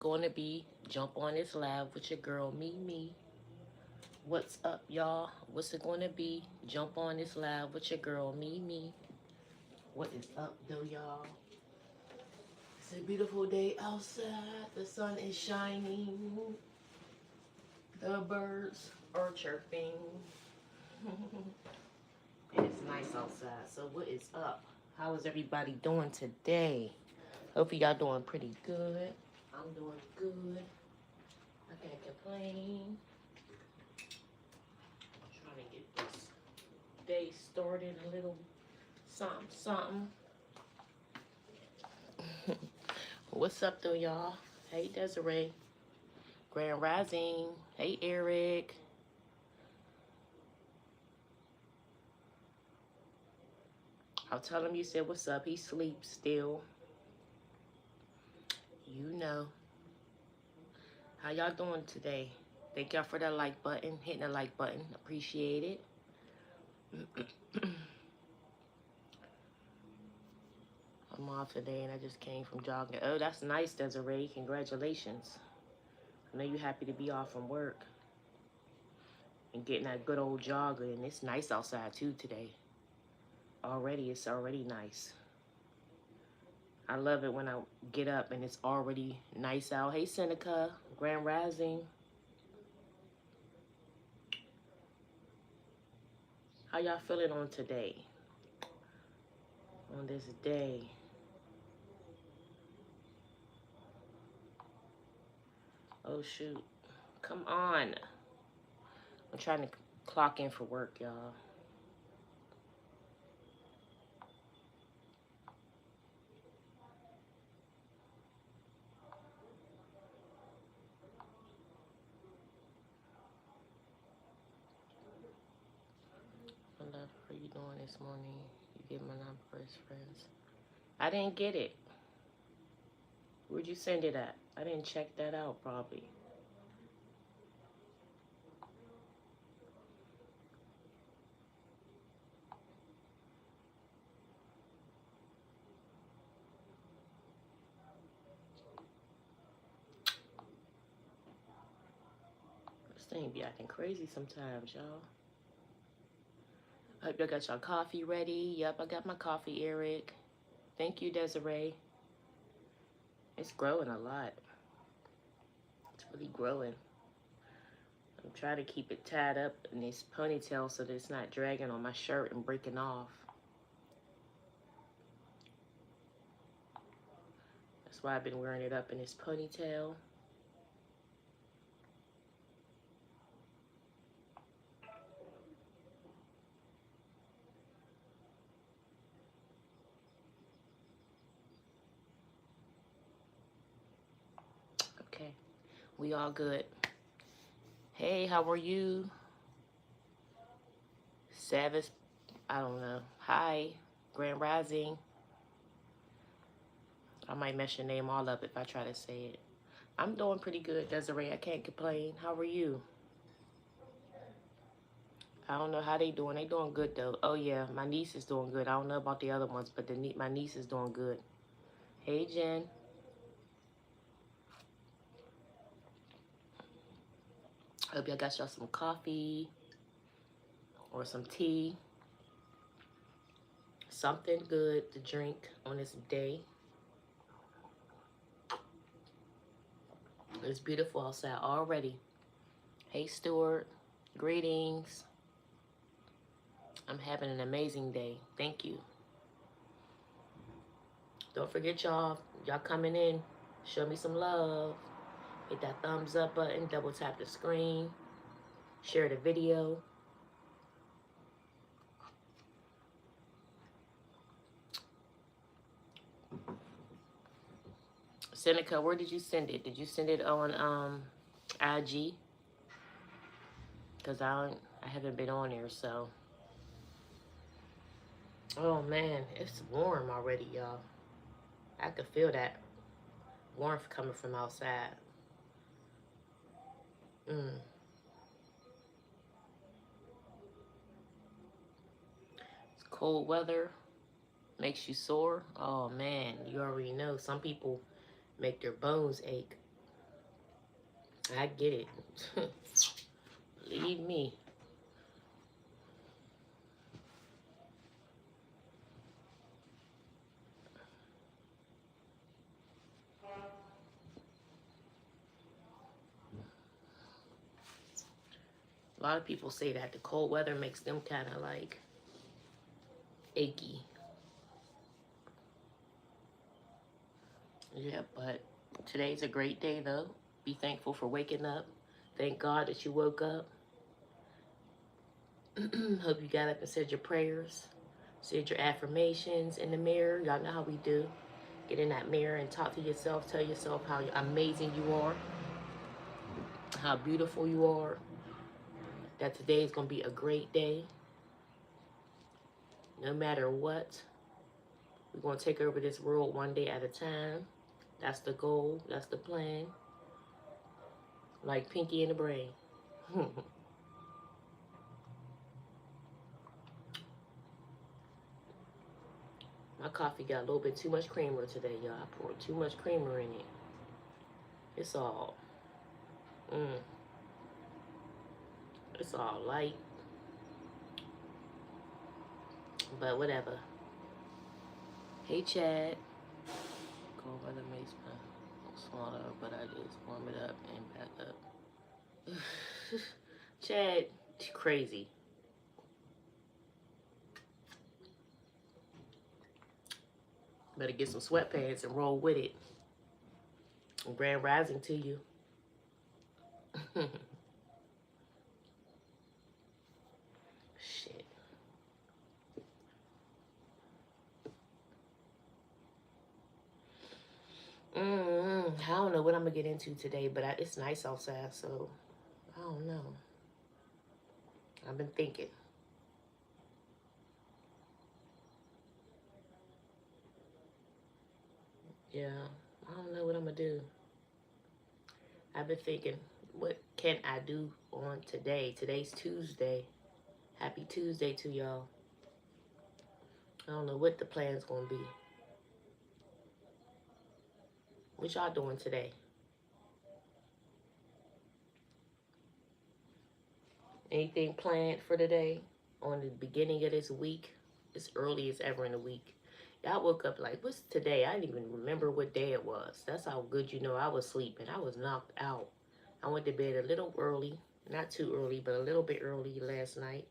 Going to be jump on this live with your girl Mimi. What's up, y'all? What's it going to be? Jump on this live with your girl Mimi. What is up, though, y'all? It's a beautiful day outside. The sun is shining. The birds are chirping. And it's nice outside. So what is up? How is everybody doing today? Hopefully y'all doing pretty good. I'm doing good. I can't complain. Trying to get this day started a little something. What's up though, y'all? Hey Desiree. Grand Rising. Hey Eric. I'll tell him you said what's up. He sleeps still. You know. How y'all doing today? Thank y'all for that like button. Hitting the like button. Appreciate it. I'm off today and I just came from jogging. Oh, that's nice, Desiree. Congratulations. I know you're happy to be off from work and getting that good old jog in. It's nice outside too today. It's already nice. I love it when I get up and it's already nice out. Hey, Seneca, Grand Rising. How y'all feeling on today? On this day? Oh, shoot. Come on. I'm trying to clock in for work, y'all. What love are you doing this morning? You get my number as friends. I didn't get it. Where'd you send it at? I didn't check that out, probably. This thing be acting crazy sometimes, y'all. I hope y'all got your coffee ready. Yep, I got my coffee, Eric. Thank you, Desiree. It's growing a lot. It's really growing. I'm trying to keep it tied up in this ponytail so that it's not dragging on my shirt and breaking off. That's why I've been wearing it up in this ponytail. Okay, we all good. Hey, how are you? Savage, I don't know. Hi, Grand Rising. I might mess your name all up if I try to say it. I'm doing pretty good, Desiree. I can't complain. How are you? I don't know how they doing. They doing good, though. Oh, yeah, my niece is doing good. I don't know about the other ones, but my niece is doing good. Hey, Jen. Hope y'all got y'all some coffee or some tea. Something good to drink on this day. It's beautiful outside already. Hey, Stuart. Greetings. I'm having an amazing day. Thank you. Don't forget, y'all coming in. Show me some love. Hit that thumbs up button. Double tap the screen. Share the video. Seneca, where did you send it? Did you send it on IG? Because I haven't been on there, so. Oh, man. It's warm already, y'all. I could feel that warmth coming from outside. It's cold weather. Makes you sore. Oh, man. You already know. Some people make their bones ache. I get it. Believe me. A lot of people say that the cold weather makes them kind of like achy. Yeah, but today's a great day though. Be thankful for waking up. Thank God that you woke up. Hope you got up and said your prayers. Said your affirmations in the mirror. Y'all know how we do. Get in that mirror and talk to yourself. Tell yourself how amazing you are. How beautiful you are. That today is going to be a great day. No matter what. We're going to take over this world one day at a time. That's the goal. That's the plan. Like Pinky and the Brain. My coffee got a little bit too much creamer today, y'all. I poured too much creamer in it. It's all, it's all light. But whatever. Hey, Chad. Cold weather makes my smaller, but I just warm it up and back up. Chad, crazy. Better get some sweatpants and roll with it. Grand rising to you. Shit. I don't know what I'm gonna get into today, but it's nice outside, so I don't know. I've been thinking. Yeah, I don't know what I'm gonna do. I've been thinking, what can I do on today? Today's Tuesday. Happy Tuesday to y'all. I don't know what the plan's gonna be. What y'all doing today? Anything planned for today? On the beginning of this week? It's early as ever in the week. Y'all woke up like, what's today? I didn't even remember what day it was. That's how good you know I was sleeping. I was knocked out. I went to bed a little early. Not too early, but a little bit early last night.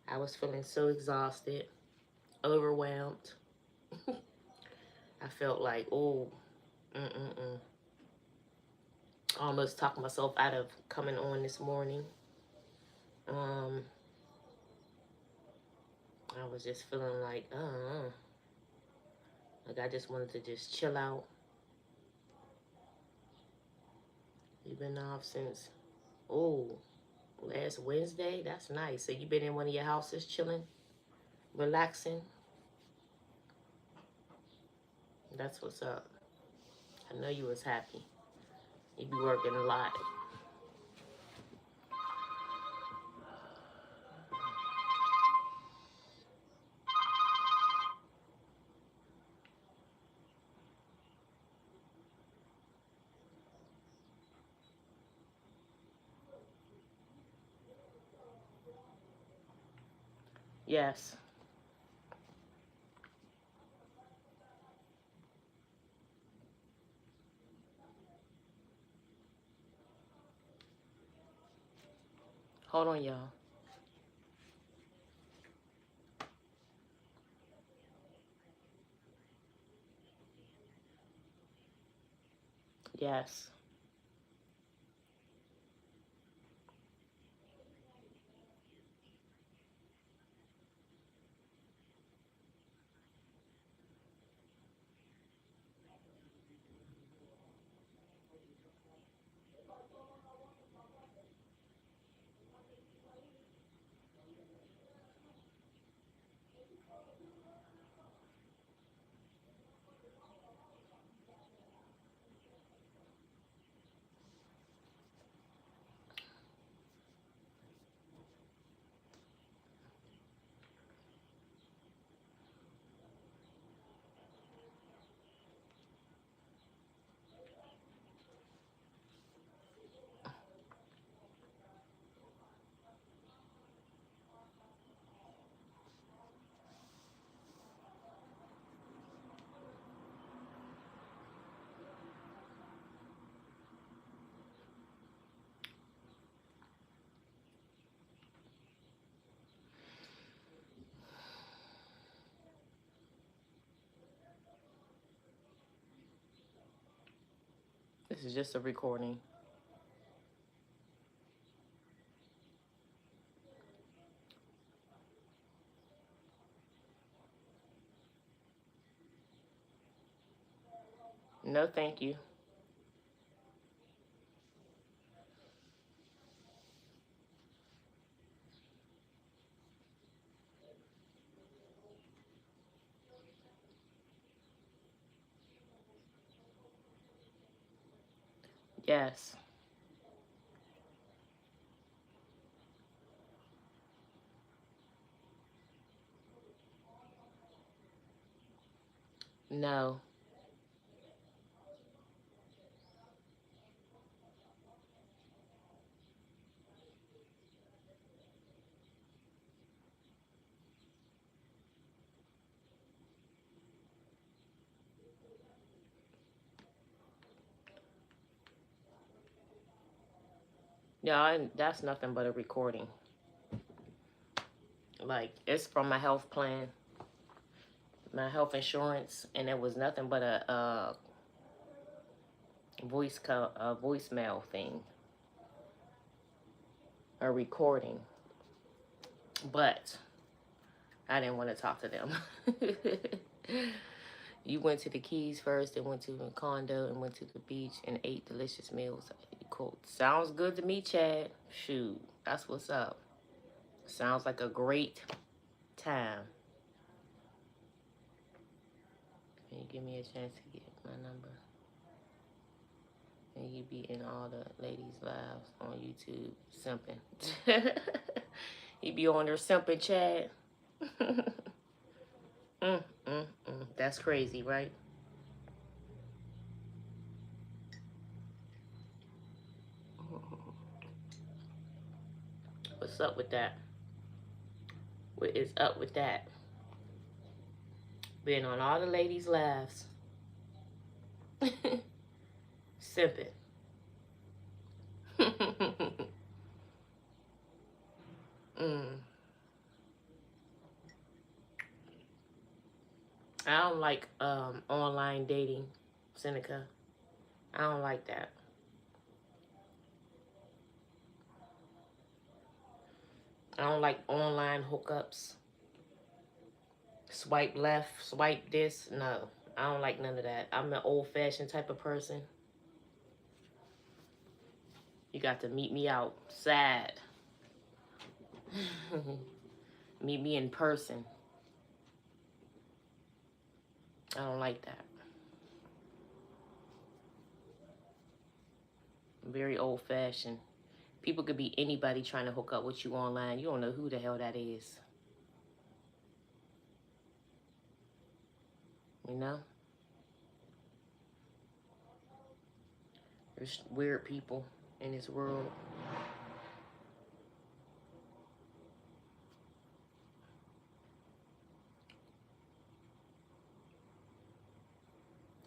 I was feeling so exhausted, overwhelmed. I felt like, oh, I almost talked myself out of coming on this morning. I was just feeling like, like I just wanted to just chill out. You've been off since, last Wednesday? That's nice. So you've been in one of your houses chilling, relaxing? That's what's up. I know you was happy. You be working a lot. Yes. Hold on, y'all. Yes. This is just a recording. No, thank you. Yes. No. Yeah, that's nothing but a recording. Like, it's from my health plan, my health insurance, and it was nothing but a voicemail thing, a recording. But I didn't want to talk to them. You went to the Keys first, then went to the condo, and went to the beach and ate delicious meals. Cool. Sounds good to me, Chad. Shoot, that's what's up. Sounds like a great time. Can you give me a chance to get my number? And you be in all the ladies' lives on YouTube simping. You be on there simping, Chad. That's crazy, right? What's up with that? What is up with that? Being on all the ladies' lives. Simping. I don't like online dating, Seneca. I don't like that. I don't like online hookups. Swipe left, swipe this. No, I don't like none of that. I'm an old-fashioned type of person. You got to meet me outside. Meet me in person. I don't like that. Very old-fashioned. People could be anybody trying to hook up with you online. You don't know who the hell that is. You know? There's weird people in this world.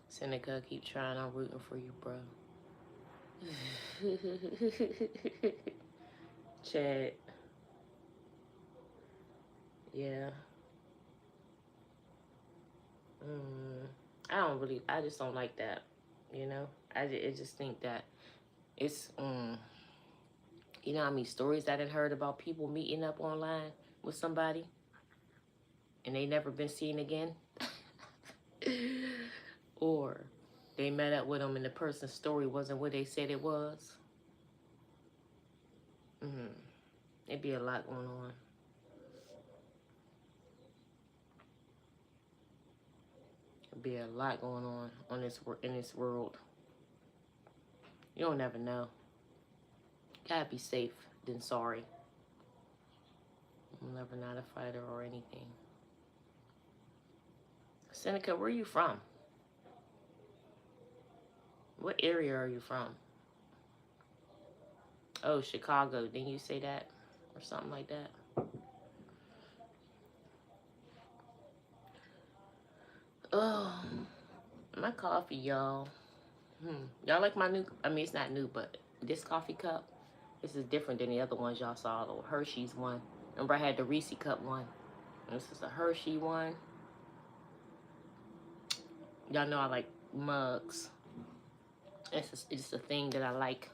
Seneca, keep trying. I'm rooting for you, bro. Chad. Yeah. I just don't like that, you know? I just think that it's, you know how many stories I done heard about people meeting up online with somebody and they never been seen again? Or they met up with them and the person's story wasn't what they said it was. It'd be a lot going on. It'd be a lot going on in this world. You don't never know. Gotta be safe than sorry. I'm never not a fighter or anything. Seneca, where are you from? What area are you from? Oh, Chicago. Didn't you say that? Or something like that? Oh, my coffee, y'all. Y'all like my new, I mean, it's not new, but this coffee cup, this is different than the other ones y'all saw, the Hershey's one. Remember I had the Reese cup one. This is a Hershey one. Y'all know I like mugs. It's a thing that I like.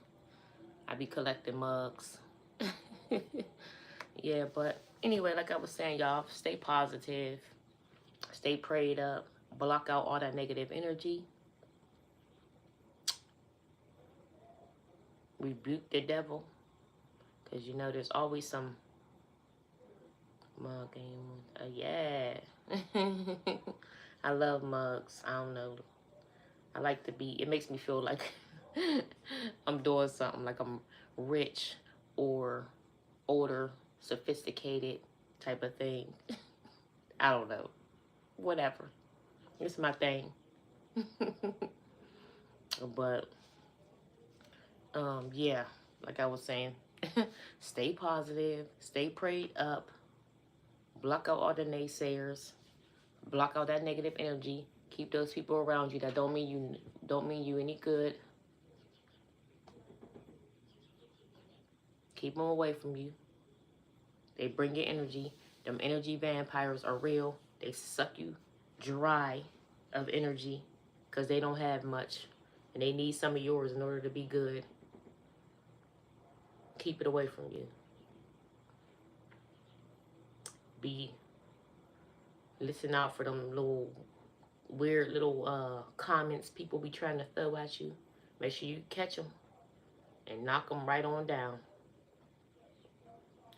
I be collecting mugs. Yeah, but anyway, like I was saying, y'all, stay positive, stay prayed up, block out all that negative energy, rebuke the devil, because you know there's always some mug game. Yeah. I love mugs. I don't know. I like to be, it makes me feel like I'm doing something, like I'm rich or older, sophisticated type of thing. I don't know. Whatever. It's my thing. But, yeah, like I was saying, stay positive, stay prayed up, block out all the naysayers, block out that negative energy, keep those people around you that don't mean you any good. Keep them away from you. They bring your energy. Them energy vampires are real. They suck you dry of energy because they don't have much. And they need some of yours in order to be good. Keep it away from you. Listen out for them little weird little comments people be trying to throw at you. Make sure you catch them and knock them right on down.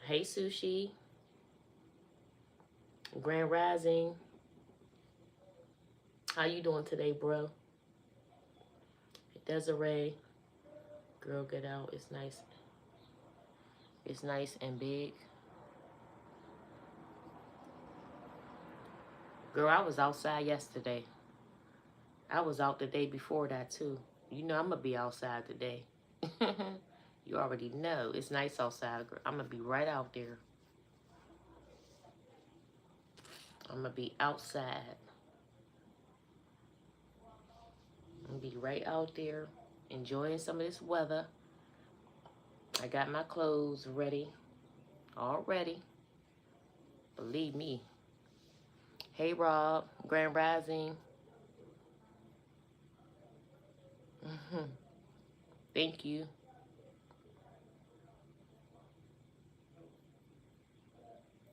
Hey, Sushi. Grand Rising. How you doing today, bro? Desiree. Girl, get out. It's nice. It's nice and big. Girl, I was outside yesterday. I was out the day before that, too. You know I'm going to be outside today. You already know. It's nice outside, girl. I'm going to be right out there. I'm going to be outside. I'm going to be right out there enjoying some of this weather. I got my clothes ready. Already. Believe me. Hey, Rob. Grand Rising. Thank you.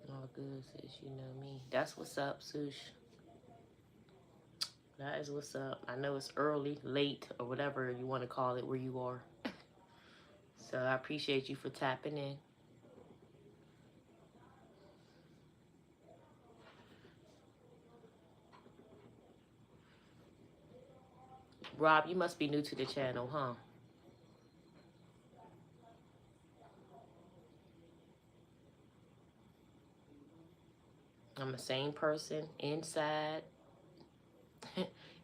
All good, sis. You know me. That's what's up, Sush. That is what's up. I know it's early, late, or whatever you want to call it where you are. So I appreciate you for tapping in. Rob, you must be new to the channel, huh? I'm the same person inside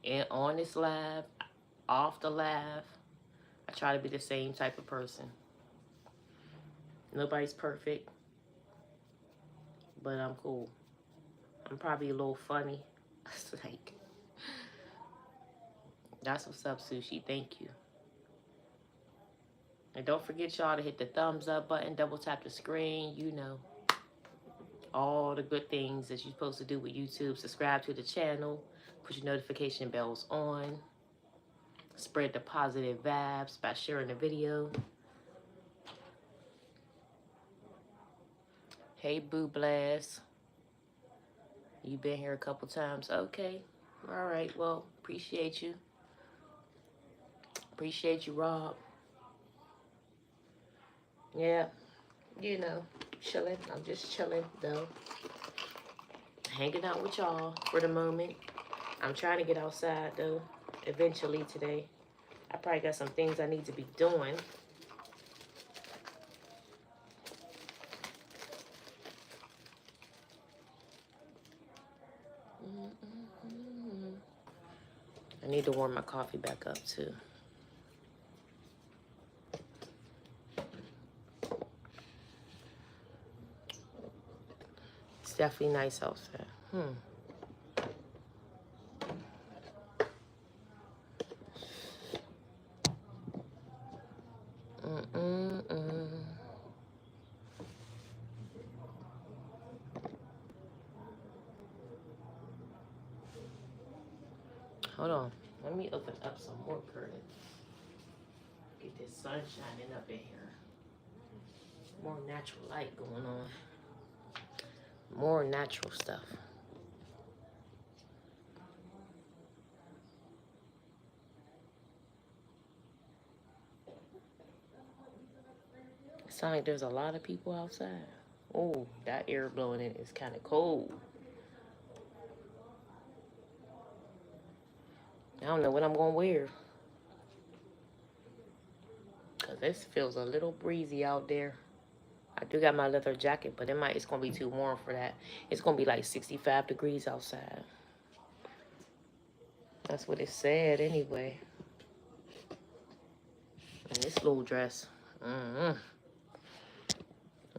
and on this live, off the live. I try to be the same type of person. Nobody's perfect, but I'm cool. I'm probably a little funny. It's like, that's what's up, Sushi. Thank you. And don't forget, y'all, to hit the thumbs up button, double tap the screen, you know. All the good things that you're supposed to do with YouTube. Subscribe to the channel. Put your notification bells on. Spread the positive vibes by sharing the video. Hey, Boo Blast. You've been here a couple times. Okay. All right. Well, appreciate you. Appreciate you, Rob. Yeah. You know, chilling. I'm just chilling, though. Hanging out with y'all for the moment. I'm trying to get outside, though, eventually today. I probably got some things I need to be doing. I need to warm my coffee back up, too. It's definitely nice outside. Hold on. Let me open up some more curtains. sun shining up in here. More natural light going on. More natural stuff. It sounds like there's a lot of people outside. Oh, that air blowing in is kind of cold. I don't know what I'm going to wear. Because this feels a little breezy out there. I do got my leather jacket, but it's going to be too warm for that. It's going to be like 65 degrees outside. That's what it said anyway. And this little dress. But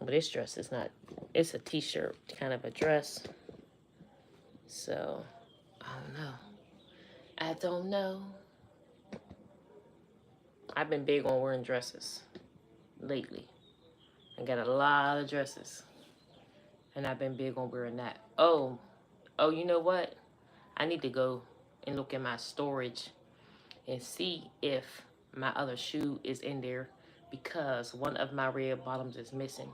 this dress is not, it's a t-shirt, kind of a dress. So, I don't know. I don't know. I've been big on wearing dresses lately. I got a lot of dresses. And I've been big on wearing that. Oh, you know what? I need to go and look at my storage and see if my other shoe is in there, because one of my red bottoms is missing.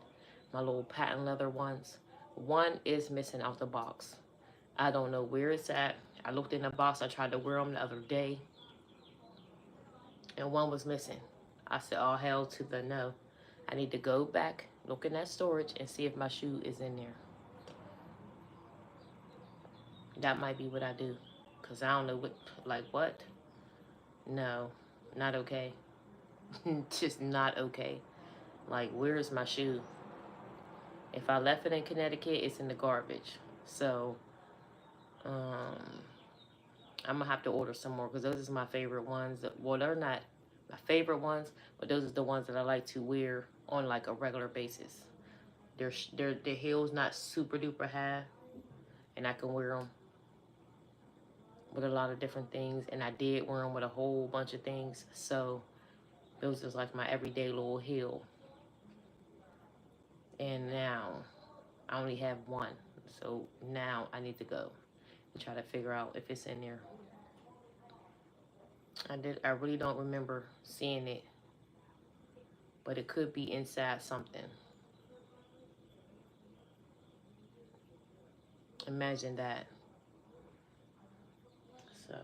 My little patent leather ones. One is missing out the box. I don't know where it's at. I looked in the box. I tried to wear them the other day, and one was missing. I said, oh, hell to the no. I need to go back, look in that storage, and see if my shoe is in there. That might be what I do, because I don't know what. No, not okay. Just not okay. Like, where is my shoe? If I left it in Connecticut, it's in the garbage. So, I'm going to have to order some more, because those are my favorite ones. Well, they're not my favorite ones, but those are the ones that I like to wear on like a regular basis. The heel's not super duper high, and I can wear them with a lot of different things. And I did wear them with a whole bunch of things. So, those is like my everyday little heel. And now I only have one. So now I need to go and try to figure out if it's in there. I really don't remember seeing it, but it could be inside something. Imagine that. So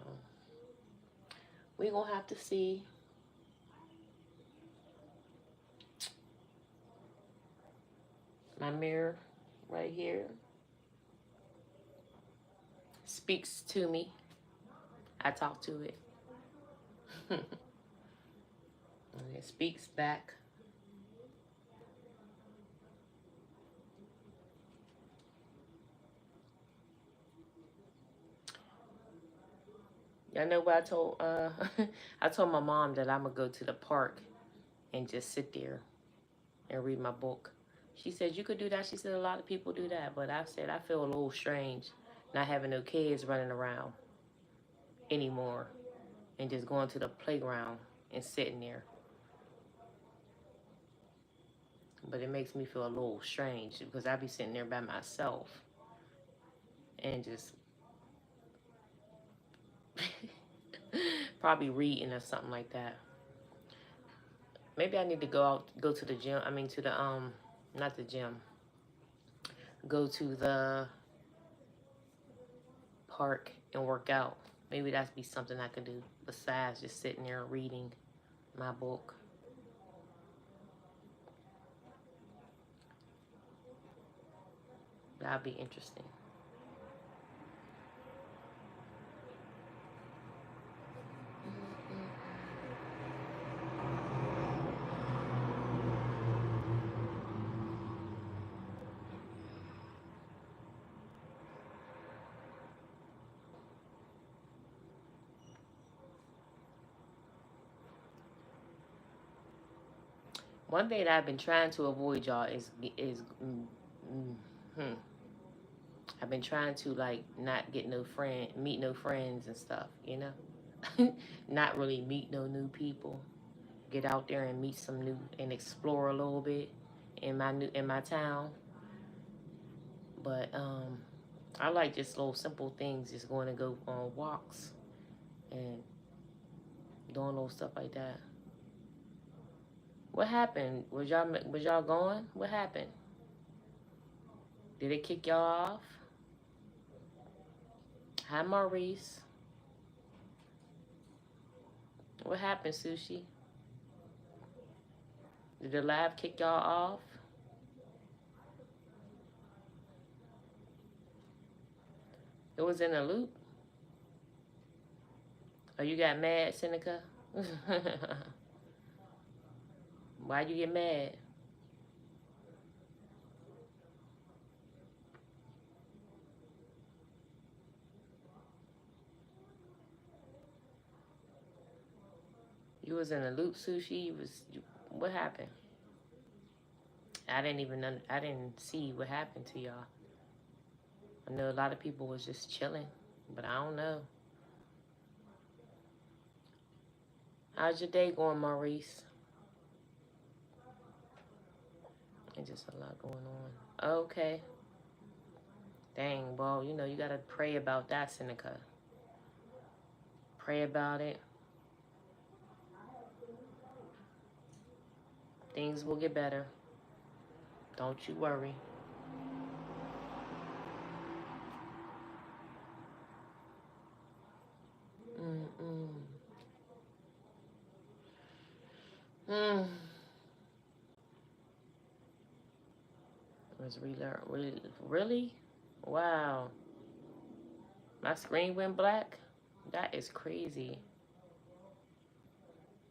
we're gonna have to see. My mirror right here speaks to me. I talk to it. And it speaks back. Y'all know what I told I told my mom that I'm gonna go to the park and just sit there and read my book. She said, you could do that. She said, a lot of people do that. But I said, I feel a little strange not having no kids running around anymore and just going to the playground and sitting there. But it makes me feel a little strange because I be sitting there by myself and just probably reading or something like that. Maybe I need to go to the gym. I mean, to the, not the gym. Go to the park and work out. Maybe that'd be something I could do besides just sitting there reading my book. That'd be interesting. One thing that I've been trying to avoid, y'all, is I've been trying to like not get meet no friends and stuff, you know. Not really meet no new people. Get out there and meet some new and explore a little bit in my town. But I like just little simple things, just going to go on walks and doing little stuff like that. What happened? Was y'all going? What happened? Did it kick y'all off? Hi, Maurice. What happened, Sushi? Did the live kick y'all off? It was in a loop. Oh, you got mad, Seneca? Why'd you get mad? You was in a loop, Sushi. What happened? I didn't see what happened to y'all. I know a lot of people was just chilling, but I don't know. How's your day going, Maurice? There's just a lot going on. Okay. Dang, well, you know, you gotta pray about that, Seneca. Pray about it. Things will get better. Don't you worry. Was really? Wow. My screen went black? That is crazy.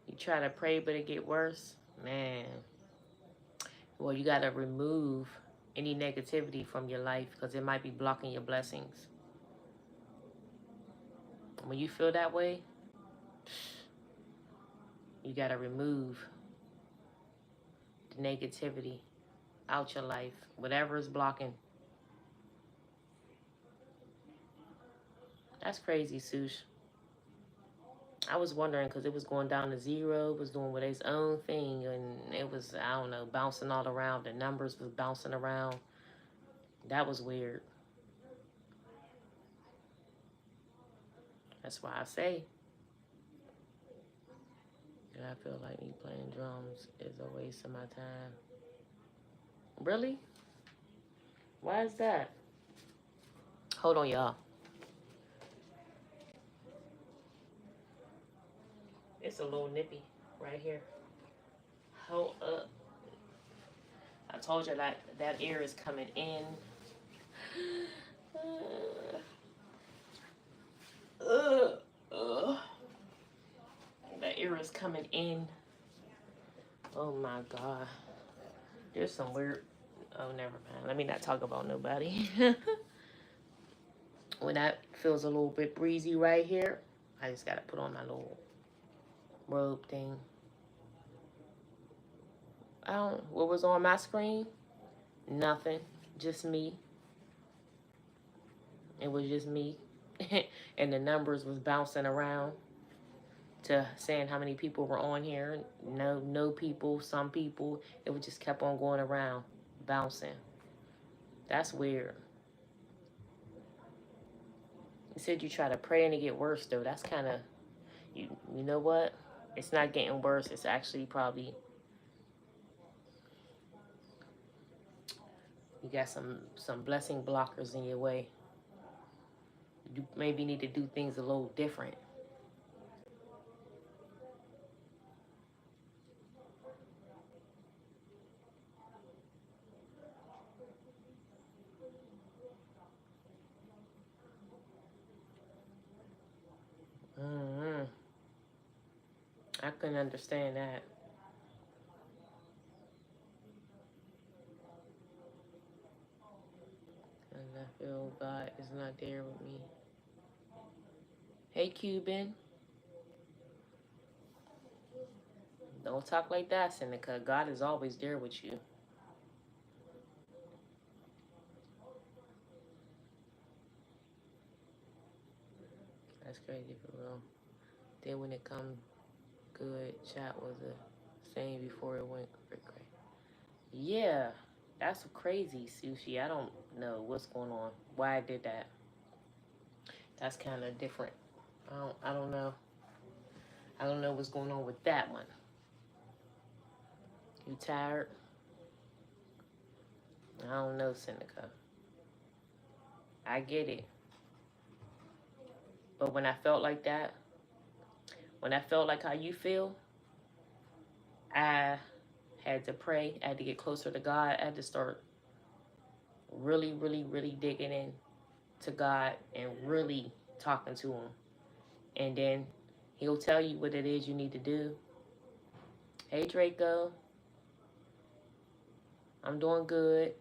You try to pray, but it get worse? Man. Well, you got to remove any negativity from your life because it might be blocking your blessings. When you feel that way, you got to remove the negativity out your life. Whatever is blocking. That's crazy, Sush. I was wondering because it was going down to zero, it was doing with its own thing, and it was, I don't know, bouncing all around. The numbers was bouncing around. That was weird. That's why I say, I feel like me playing drums is a waste of my time. Really? Why is that? Hold on, y'all. It's a little nippy right here. Hold up. I told you that air is coming in. That air is coming in. Oh my God. There's some weird. Oh, never mind. Let me not talk about nobody. When that feels a little bit breezy right here, I just gotta put on my little robe thing. What was on my screen? Nothing. Just me. It was just me. And the numbers was bouncing around to saying how many people were on here. No people, some people. It would just kept on going around, bouncing. That's weird. You said you try to pray and it get worse, though. That's kind of, you know what? It's not getting worse. It's actually probably, you got some blessing blockers in your way. You maybe need to do things a little different. I couldn't understand that. And I feel God is not there with me. Hey, Cuban. Don't talk like that, Seneca. God is always there with you. That's crazy for real. Then when it come good, chat was the same before it went crazy. Yeah, that's crazy, Sushi. I don't know what's going on. Why I did that. That's kind of different. I don't know. I don't know what's going on with that one. You tired? I don't know, Seneca. I get it. But when I felt like that, when I felt like how you feel, I had to pray. I had to get closer to God. I had to start really, really, really digging in to God and really talking to Him. And then He'll tell you what it is you need to do. Hey, Draco. I'm doing good.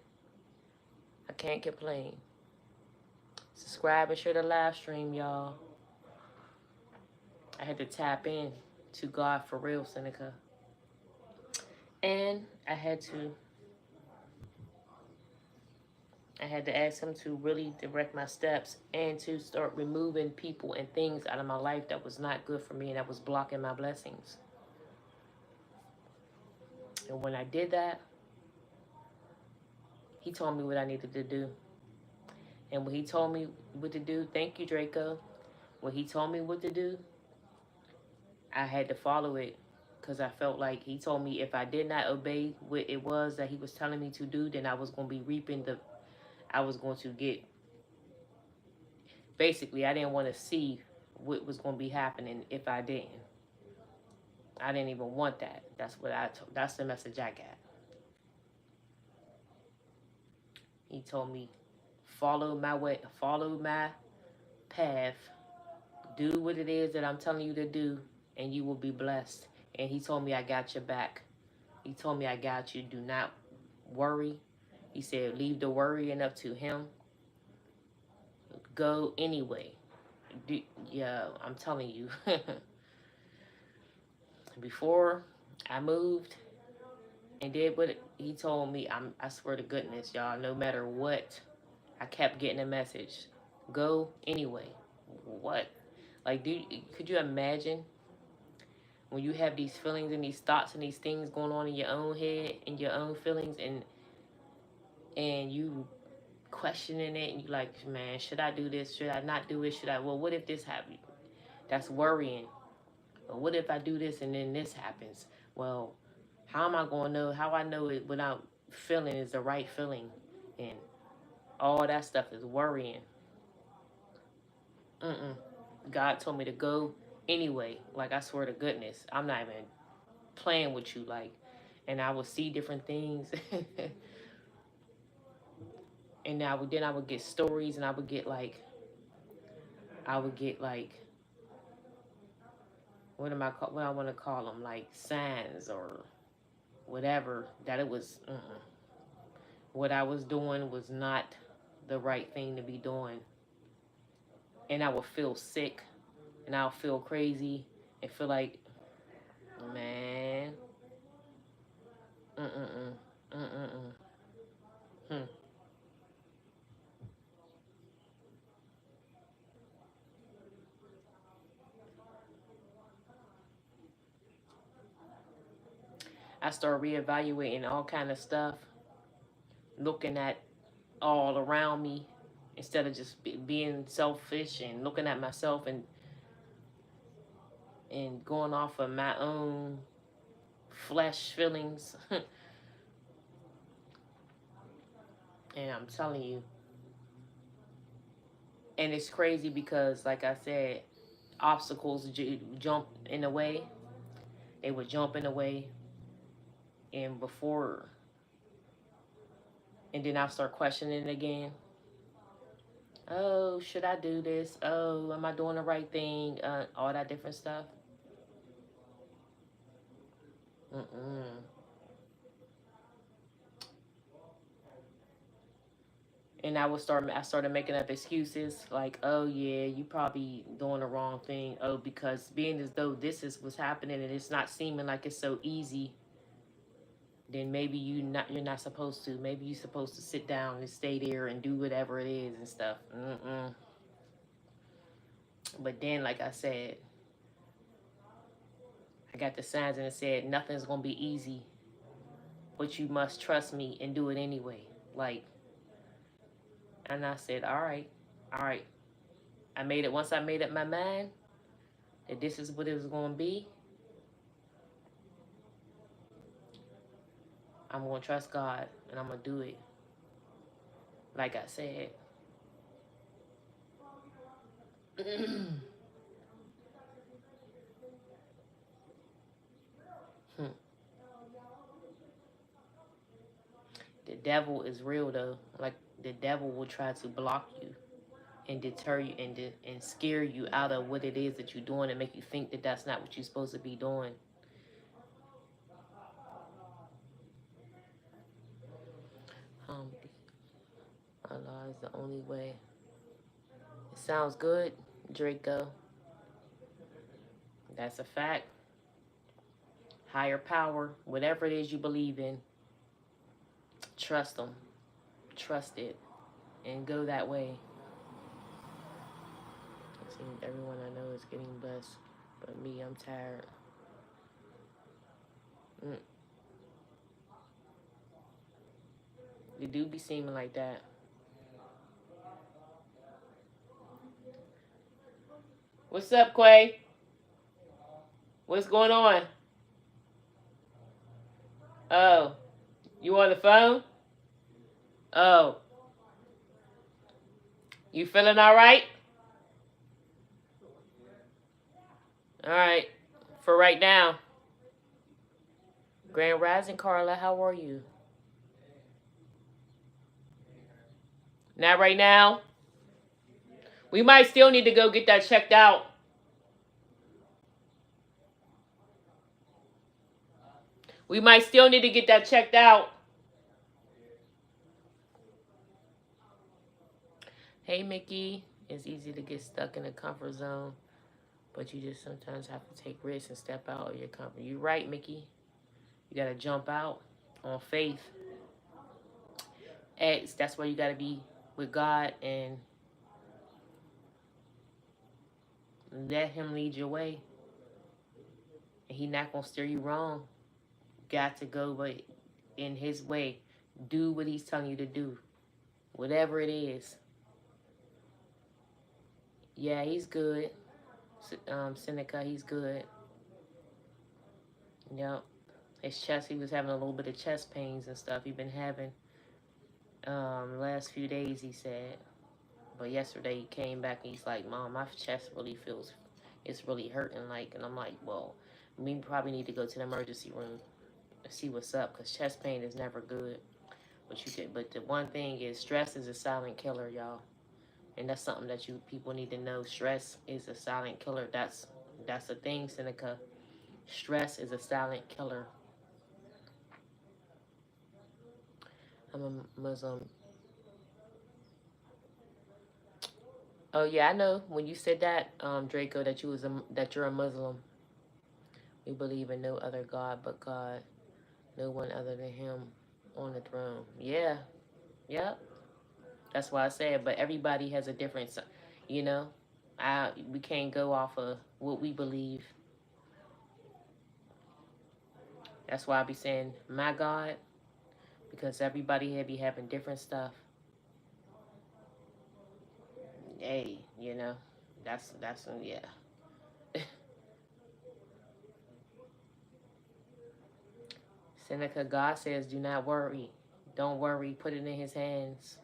I can't complain. Subscribe and share the live stream, y'all. I had to tap in to God for real, Seneca. And I had to ask Him to really direct my steps and to start removing people and things out of my life that was not good for me and that was blocking my blessings. And when I did that, He told me what I needed to do. And when He told me what to do, thank you, Draco. When He told me what to do, I had to follow it, because I felt like He told me if I did not obey what it was that He was telling me to do, then I was going to be reaping I was going to get, basically, I didn't want to see what was going to be happening if I didn't. I didn't even want that. That's the message I got. He told me, follow my way, follow my path, do what it is that I'm telling you to do, and you will be blessed. And He told me I got your back. He told me I got you. Do not worry. He said, leave the worrying up to Him. Go anyway. Yeah, I'm telling you. Before I moved and did what He told me, I swear to goodness, y'all, no matter what, I kept getting a message. Go anyway. What? Like, could you imagine when you have these feelings and these thoughts and these things going on in your own head and your own feelings, and you questioning it, and you like, man, should I do this? Should I not do it? Well, what if this happens? That's worrying. But what if I do this and then this happens? Well, how am I going to know? How I know it without feeling is the right feeling? And all that stuff is worrying. God told me to go anyway. Like, I swear to goodness, I'm not even playing with you. Like, and I would see different things. And then I would get stories, and I would get like, what I want to call them, like signs or whatever, that it was, what I was doing was not the right thing to be doing. And I would feel sick, and I'll feel crazy, and feel like, man, I start reevaluating all kind of stuff, looking at all around me instead of just being selfish and looking at myself and going off of my own flesh feelings. And I'm telling you, and it's crazy because, like I said, obstacles jump in the way. They would jump in the way, and then I'll start questioning it again. Oh, should I do this? Oh, am I doing the right thing? All that different stuff. And I started making up excuses like, oh yeah, you probably doing the wrong thing. Oh, because being as though this is what's happening and it's not seeming like it's so easy, then maybe you're not supposed to. Maybe you're supposed to sit down and stay there and do whatever it is and stuff. But then, like I said, I got the signs and it said nothing's gonna be easy, but you must trust me and do it anyway. Like, and I said, all right. Once I made up my mind that this is what it was gonna be, I'm going to trust God, and I'm going to do it. Like I said. The devil is real, though. Like, the devil will try to block you and deter you and scare you out of what it is that you're doing and make you think that that's not what you're supposed to be doing. Allah is the only way. It sounds good, Draco. That's a fact. Higher power, whatever it is you believe in, trust them. Trust it. And go that way. It seems everyone I know is getting blessed. But me, I'm tired. You do be seeming like that. What's up, Quay? What's going on? Oh, you on the phone? Oh. You feeling all right? All right. For right now. Grand Rising, Carla, how are you? Not right now. We might still need to go get that checked out. We might still need to get that checked out. Hey, Mickey. It's easy to get stuck in a comfort zone, but you just sometimes have to take risks and step out of your comfort. You're right, Mickey. You got to jump out on faith. That's why you got to be with God and let him lead your way. And he's not going to steer you wrong. Got to go but in his way. Do what he's telling you to do. Whatever it is. Yeah, he's good. Seneca, he's good. Yep. His chest, he was having a little bit of chest pains and stuff. He's been having last few days, he said. But yesterday he came back and he's like, Mom, my chest really feels, it's really hurting. Like, and I'm like, well, we probably need to go to the emergency room and see what's up, because chest pain is never good. But the one thing is, stress is a silent killer, y'all. And that's something that you people need to know. Stress is a silent killer. That's the thing, Seneca. Stress is a silent killer. I'm a Muslim. Oh yeah, I know. When you said that, Draco, that you're a Muslim. We believe in no other God but God, no one other than Him on the throne. Yeah, yep. That's why I said. But everybody has a different, you know. We can't go off of what we believe. That's why I be saying my God, because everybody here be having different stuff. Hey, you know, that's yeah. Seneca, God says, do not worry. Don't worry. Put it in his hands.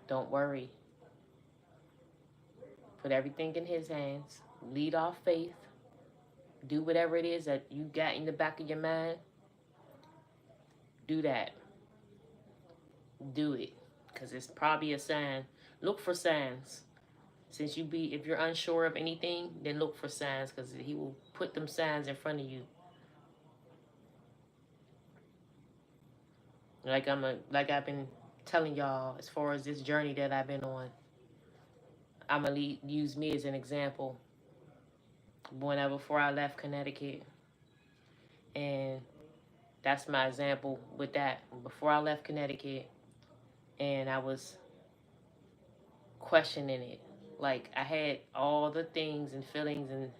Don't worry. Put everything in his hands. Lead off faith. Do whatever it is that you got in the back of your mind. Do that. Do it. Because it's probably a sign. Look for signs. If you're unsure of anything, then look for signs, because he will put them signs in front of you. Like I've been telling y'all, as far as this journey that I've been on, I'm gonna use me as an example. Before I left Connecticut, and that's my example with that. Before I left Connecticut, and I was questioning it. Like, I had all the things and feelings, and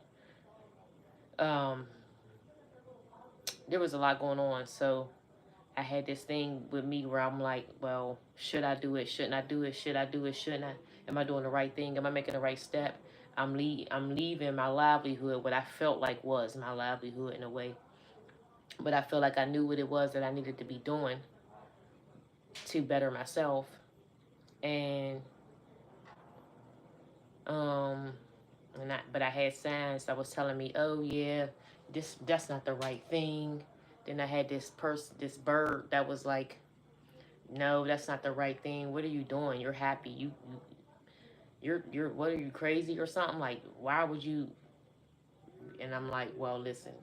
there was a lot going on. So I had this thing with me where I'm like, well, should I do it? Shouldn't I do it? Should I do it? Shouldn't I? Am I doing the right thing? Am I making the right step? I'm leaving my livelihood, what I felt like was my livelihood in a way. But I feel like I knew what it was that I needed to be doing to better myself. And but I had signs that was telling me, oh yeah, that's not the right thing. Then I had this bird that was like, no, that's not the right thing. What are you doing? You're happy. You're what, are you crazy or something? Like, why would you? And I'm like, well, listen,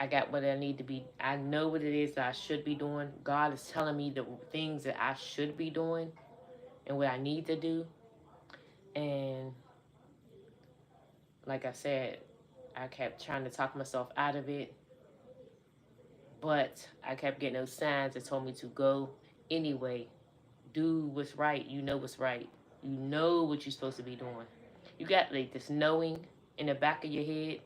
I got what I need to be. I know what it is that I should be doing. God is telling me the things that I should be doing and what I need to do. And like I said, I kept trying to talk myself out of it, but I kept getting those signs that told me to go anyway. Do what's right. You know what's right. You know what you're supposed to be doing. You got like this knowing in the back of your head.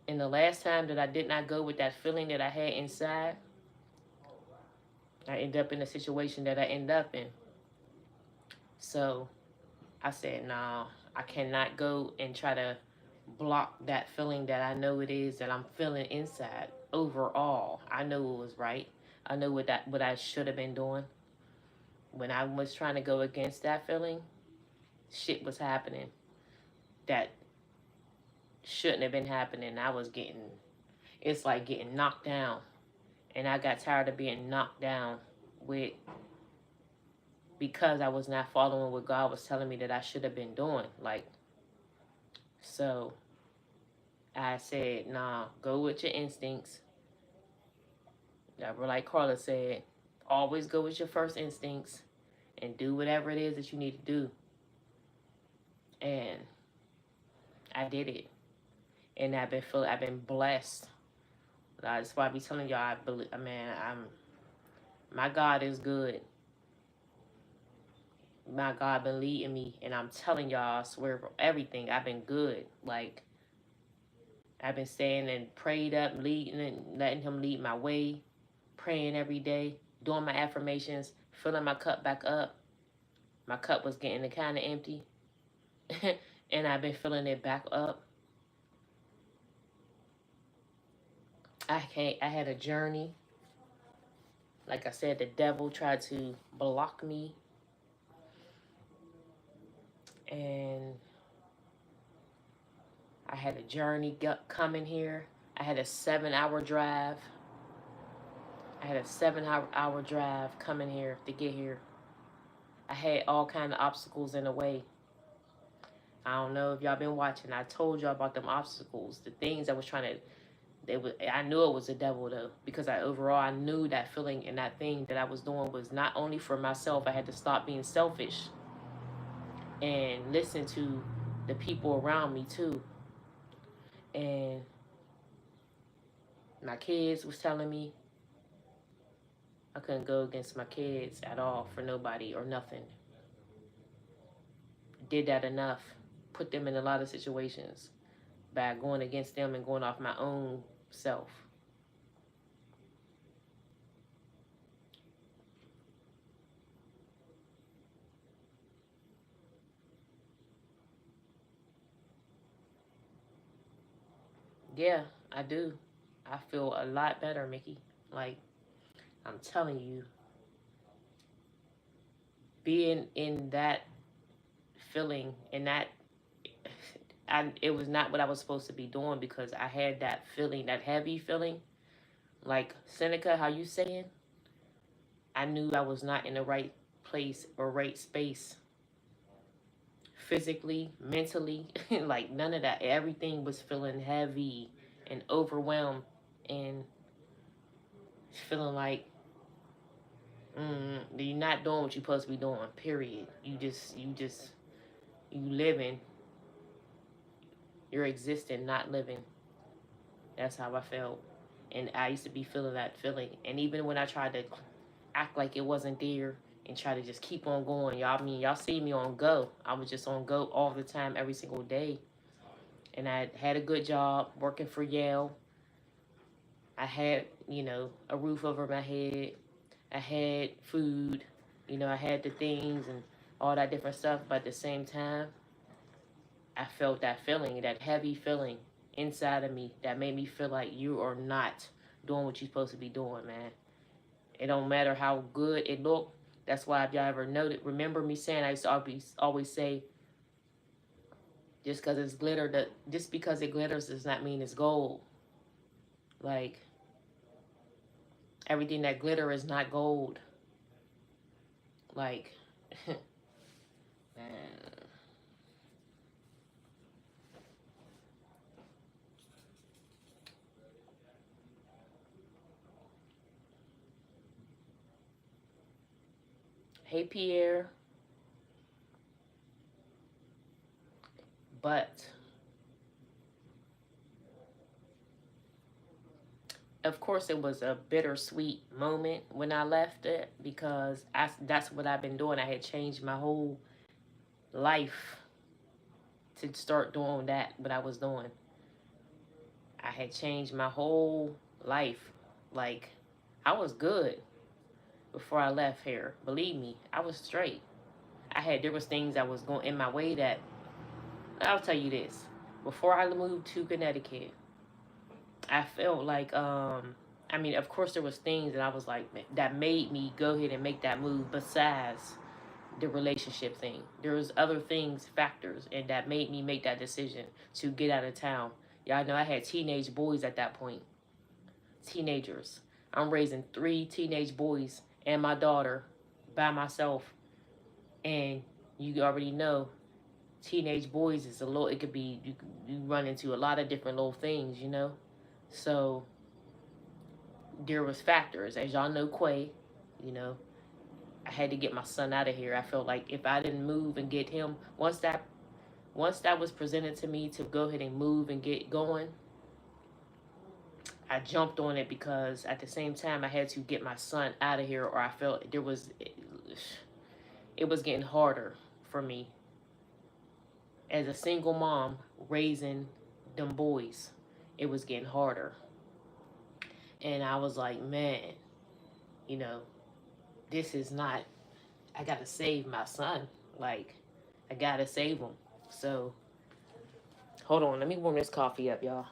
And the last time that I did not go with that feeling that I had inside, I ended up in the situation that I ended up in. So I said, nah, I cannot go and try to block that feeling that I know it is that I'm feeling inside. Overall, I know it was right. I know what I should have been doing. When I was trying to go against that feeling, shit was happening that shouldn't have been happening. It's like getting knocked down. And I got tired of being knocked down because I was not following what God was telling me that I should have been doing. So I said, nah, go with your instincts. Like Carla said, always go with your first instincts and do whatever it is that you need to do. And I did it. And I've been blessed. That's why I be telling y'all, my God is good. My God been leading me, and I'm telling y'all, I swear for everything, I've been good. Like, I've been staying and prayed up, leading and letting him lead my way, praying every day, doing my affirmations, filling my cup back up. My cup was getting kind of empty, and I've been filling it back up. I had a journey. Like I said, the devil tried to block me, and I had a journey coming here. I had a 7-hour drive. I had a 7-hour drive coming here to get here. I had all kind of obstacles in the way. I don't know if y'all been watching. I told y'all about them obstacles, the things I was trying to. I knew it was the devil though, because I knew that feeling and that thing that I was doing was not only for myself. I had to stop being selfish and listen to the people around me too. And my kids was telling me I couldn't go against my kids at all for nobody or nothing. Did that enough. Put them in a lot of situations by going against them and going off my own self. Yeah, I do. I feel a lot better, Mickey. Like, I'm telling you, being in that feeling and it was not what I was supposed to be doing, because I had that feeling, that heavy feeling. Like Seneca, how you saying? I knew I was not in the right place or right space. Physically, mentally, like none of that. Everything was feeling heavy and overwhelmed and feeling like you're not doing what you're supposed to be doing, period. You living, you're existing, not living. That's how I felt. And I used to be feeling that feeling. And even when I tried to act like it wasn't there and try to just keep on going, y'all see me on go. I was just on go all the time, every single day. And I had a good job working for Yale. I had, a roof over my head. I had food. I had the things and all that different stuff. But at the same time, I felt that feeling, that heavy feeling. inside of me that made me feel like you are not doing what you're supposed to be doing, man. It don't matter how good it look. That's why if y'all ever noted, remember me saying I used to always say, just because it's glitter, that just because it glitters does not mean it's gold. Like, everything that glitter is not gold. Like, man. Hey, Pierre. But, of course, it was a bittersweet moment when I left it, because that's what I've been doing. I had changed my whole life to start doing that, what I was doing. I had changed my whole life. Like, I was good before I left here. Believe me, I was straight. There was things that was going in my way that, I'll tell you this. Before I moved to Connecticut, I felt like, I mean, of course there was things that I was like, that made me go ahead and make that move besides the relationship thing. There was other things, factors, and that made me make that decision to get out of town. Y'all know I had teenage boys at that point. Teenagers. I'm raising 3 teenage boys and my daughter by myself. And you already know, teenage boys is a little, it could be, you run into a lot of different little things, you know? So there was factors. As y'all know, Quay, you know, I had to get my son out of here. I felt like if I didn't move and get him, once that was presented to me to go ahead and move and get going, I jumped on it, because at the same time I had to get my son out of here, or I felt it was getting harder for me as a single mom raising them boys. It was getting harder. And I was like, man, you know, this is not, I got to save my son. Like, I got to save him. So, hold on. Let me warm this coffee up, y'all.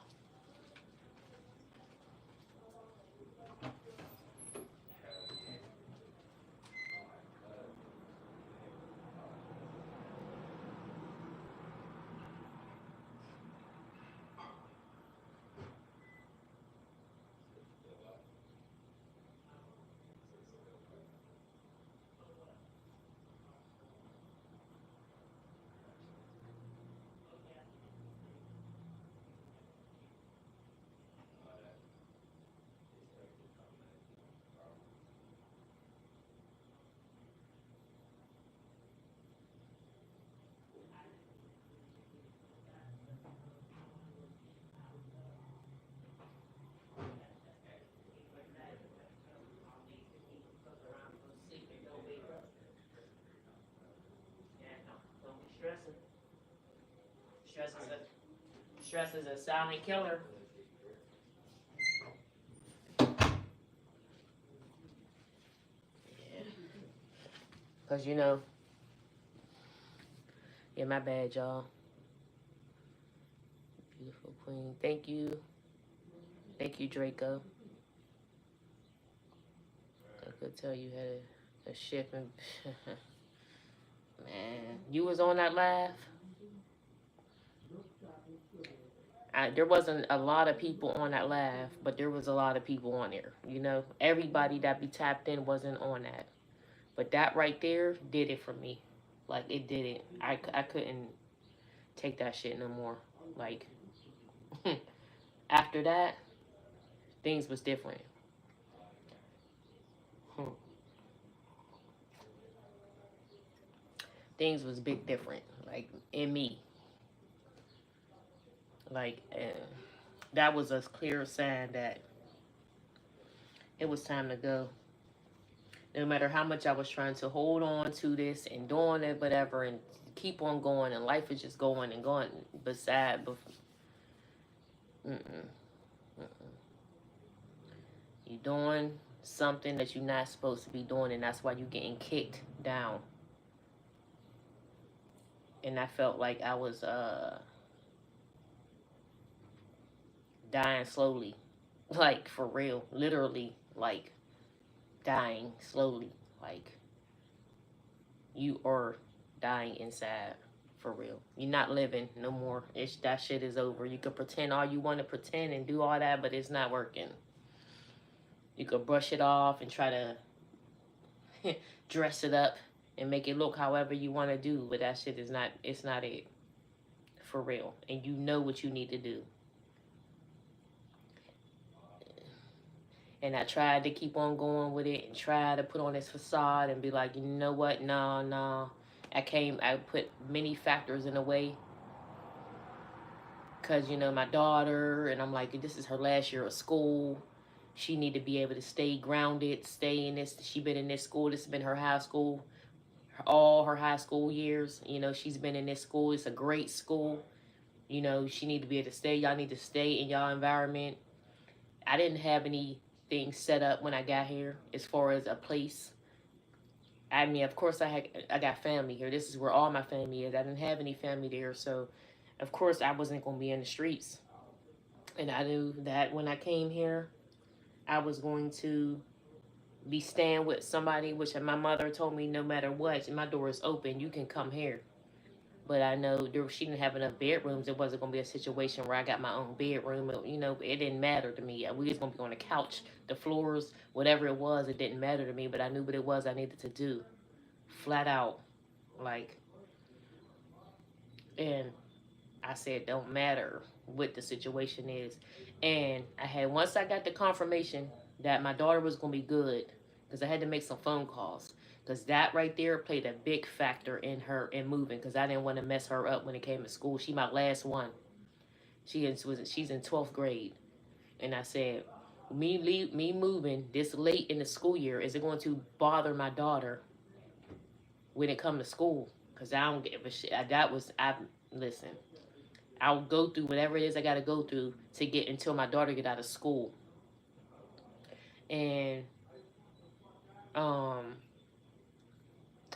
Stress is a silent killer. Yeah. Because, you know, yeah, my bad, y'all. Beautiful queen. Thank you. Thank you, Draco. I could tell you had a shift in... Man, you was on that live. There wasn't a lot of people on that live, but there was a lot of people on there. You know, everybody that be tapped in wasn't on that. But that right there did it for me. Like, it did it. I couldn't take that shit no more. Like, after that, things was different. Things was big different. Like, in me. Like, that was a clear sign that it was time to go. No matter how much I was trying to hold on to this and doing it, whatever, and keep on going, and life is just going and going. You're doing something that you're not supposed to be doing, and that's why you're getting kicked down. And I felt like I was dying slowly. Like, for real. Literally, like, dying slowly. Like, you are dying inside. For real. You're not living no more. That shit is over. You can pretend all you want to pretend and do all that, but it's not working. You could brush it off and try to dress it up and make it look however you want to do, but that shit is not, it's not it. For real. And you know what you need to do. And I tried to keep on going with it and try to put on this facade and be like, you know what? No. I put many factors in the way. Because, you know, my daughter, and I'm like, this is her last year of school. She need to be able to stay grounded, stay in this. She been in this school. This has been her high school, all her high school years. You know, she's been in this school. It's a great school. You know, she need to be able to stay. Y'all need to stay in y'all environment. I didn't have anything set up when I got here as far as a place. I mean, of course, I got family here. This is where all my family is. I didn't have any family there, so of course I wasn't going to be in the streets. And I knew that when I came here, I was going to be staying with somebody, which my mother told me no matter what, my door is open, you can come here. But I know she didn't have enough bedrooms. It wasn't going to be a situation where I got my own bedroom. You know, it didn't matter to me. We was going to be on the couch, the floors, whatever it was. It didn't matter to me, but I knew what it was I needed to do. Flat out. Like, and I said, don't matter what the situation is. And once I got the confirmation that my daughter was going to be good, because I had to make some phone calls. Because that right there played a big factor in her in moving. Because I didn't want to mess her up when it came to school. She my last one. She's in 12th grade. And I said, me moving this late in the school year, is it going to bother my daughter when it comes to school? Because I don't give a shit. Listen, I'll go through whatever it is I got to go through to get until my daughter get out of school. And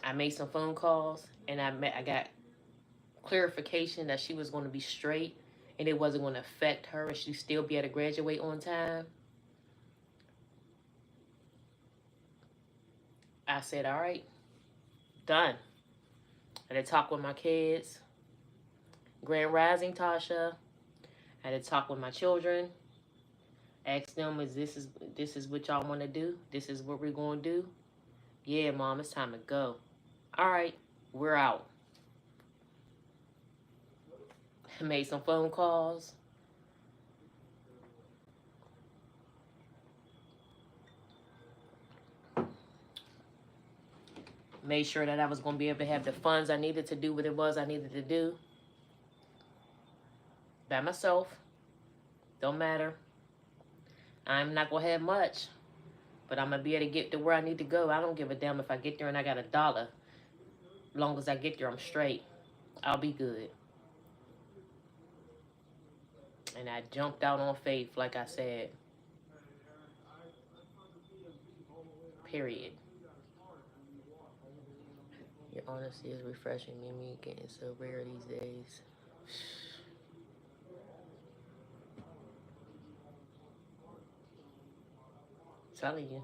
I made some phone calls, and I got clarification that she was going to be straight, and it wasn't going to affect her, and she'd still be able to graduate on time. I said, all right, done. I had to talk with my kids. Grand Rising, Tasha. I had to talk with my children. Ask them, this is what y'all want to do? This is what we're going to do? Yeah, Mom, it's time to go. All right, we're out. I made some phone calls. Made sure that I was going to be able to have the funds I needed to do what it was I needed to do. By myself. Don't matter. I'm not going to have much. But I'm going to be able to get to where I need to go. I don't give a damn if I get there and I got $1. As long as I get there, I'm straight. I'll be good. And I jumped out on faith, like I said. Period. Your honesty is refreshing, Mimi. Getting so rare these days. Telling you.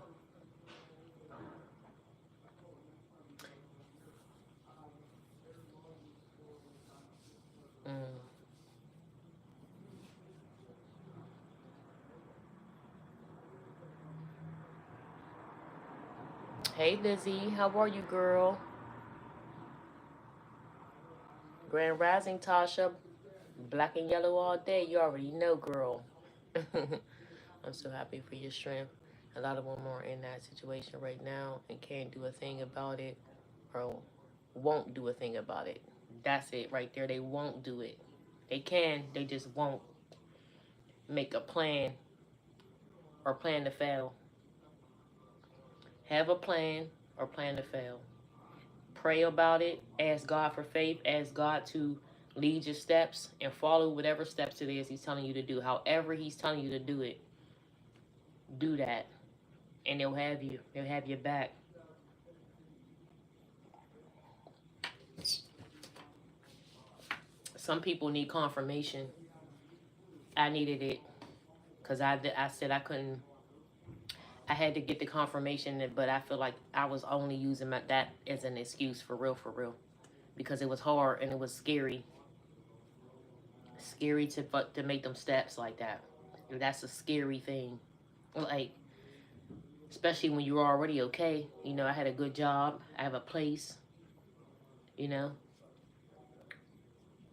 Hey, Lizzie. How are you, girl? Grand Rising, Tasha. Black and yellow all day. You already know, girl. I'm so happy for your strength. A lot of women are in that situation right now and can't do a thing about it, or won't do a thing about it. That's it right there. They won't do it. They can, they just won't make a plan or plan to fail. Have a plan or plan to fail. Pray about it. Ask God for faith. Ask God to lead your steps and follow whatever steps it is He's telling you to do. However He's telling you to do it, do that. And He'll have you. He'll have your back. Some people need confirmation. I needed it. because I said I couldn't. I had to get the confirmation, but I feel like I was only using that as an excuse for real, because it was hard and it was scary to make them steps like that. That's a scary thing, like especially when you're already okay. You know, I had a good job, I have a place, you know,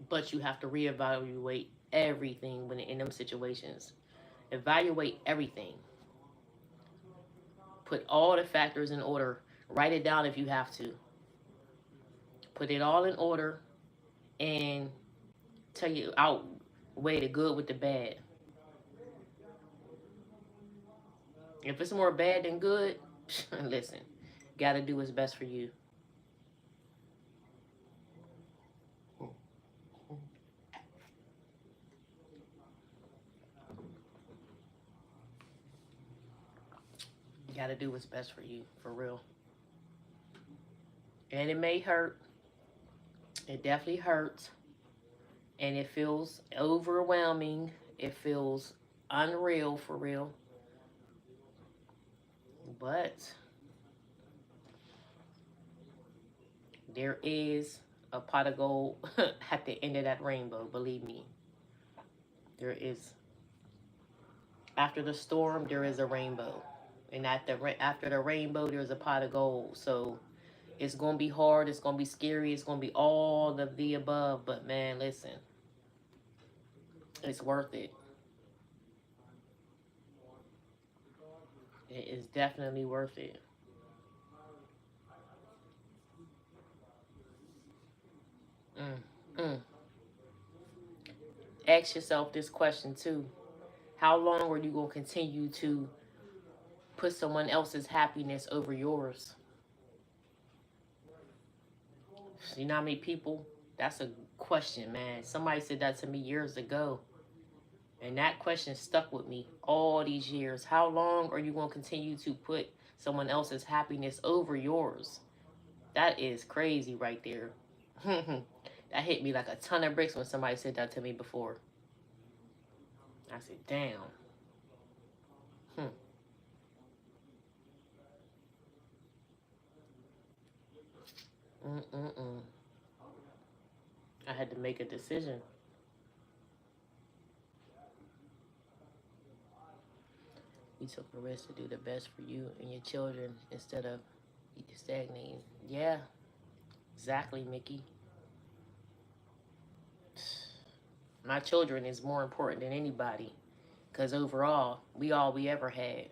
but you have to reevaluate everything when in them situations. Evaluate everything. Put all the factors in order. Write it down if you have to. Put it all in order and tell you outweigh the good with the bad. If it's more bad than good, listen, gotta do what's best for you. You gotta do what's best for you, for real. And it may hurt. It definitely hurts. And it feels overwhelming. It feels unreal, for real. But there is a pot of gold at the end of that rainbow, believe me. There is. After the storm, there is a rainbow. And after the rainbow, there's a pot of gold. So it's going to be hard. It's going to be scary. It's going to be all of the above. But, man, listen. It's worth it. It is definitely worth it. Ask yourself this question, too. How long are you going to continue to put someone else's happiness over yours? You know how many people? That's a question, man. Somebody said that to me years ago. And that question stuck with me all these years. How long are you going to continue to put someone else's happiness over yours? That is crazy right there. That hit me like a ton of bricks when somebody said that to me before. I said, damn. I had to make a decision. You took the risk to do the best for you and your children instead of stagnating. Yeah, exactly, Mickey. My children is more important than anybody, because overall, all we ever had.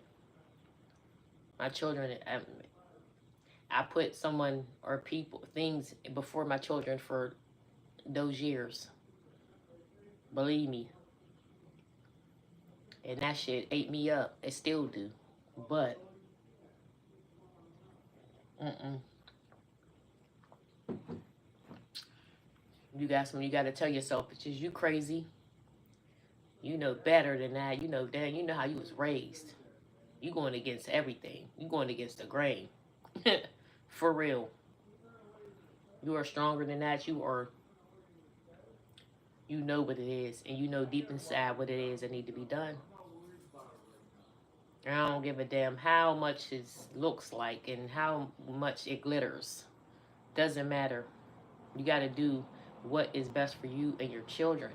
My children, I put someone or things before my children for those years. Believe me. And that shit ate me up. It still do. But, you got to tell yourself, it's just you crazy. You know better than that. You know, Dan, you know how you was raised. You going against everything. You going against the grain. For real. You are stronger than that. You know what it is. And you know deep inside what it is that need to be done. And I don't give a damn how much it looks like and how much it glitters. Doesn't matter. You got to do what is best for you and your children.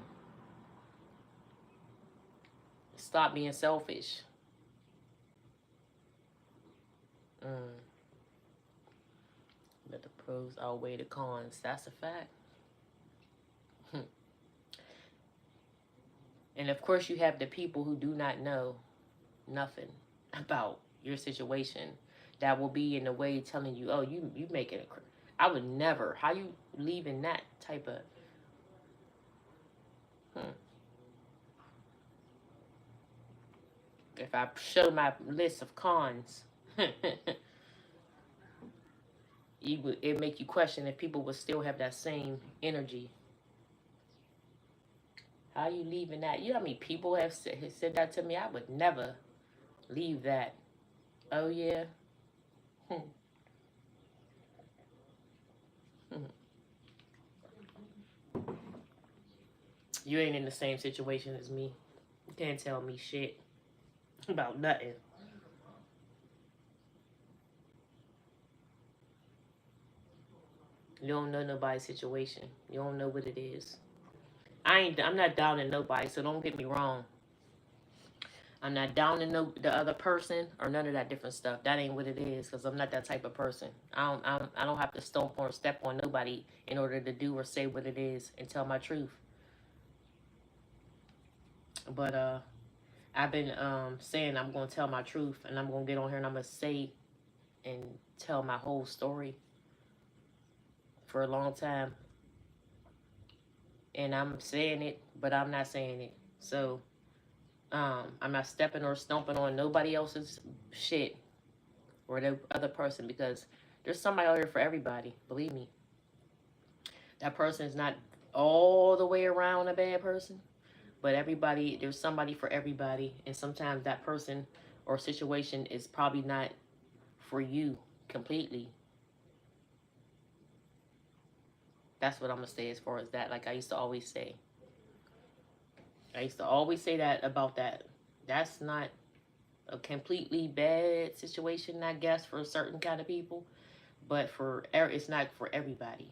Stop being selfish. Let the pros outweigh the cons. That's a fact. And of course you have the people who do not know nothing about your situation that will be in a way telling you, oh, you making it. I would never. How you leaving that type of... If I show my list of cons, it make you question if people would still have that same energy. How you leaving that? You know how many people have said that to me? I would never leave that. Oh, yeah? You ain't in the same situation as me. You can't tell me shit. about nothing. You don't know nobody's situation. You don't know what it is. I'm not downing nobody, so don't get me wrong. I'm not downing the other person or none of that different stuff. That ain't what it is, because I'm not that type of person. I don't have to stomp or step on nobody in order to do or say what it is and tell my truth. But I've been saying I'm gonna tell my truth, and I'm gonna get on here and I'm gonna say and tell my whole story for a long time. And I'm saying it, but I'm not saying it. So I'm not stepping or stomping on nobody else's shit or the other person, because there's somebody out here for everybody. Believe me, that person is not all the way around a bad person, but everybody, there's somebody for everybody, and sometimes that person or situation is probably not for you completely. That's what I'm gonna say as far as that. Like I used to always say. I used to always say that about that. That's not a completely bad situation, I guess, for a certain kind of people, but it's not for everybody.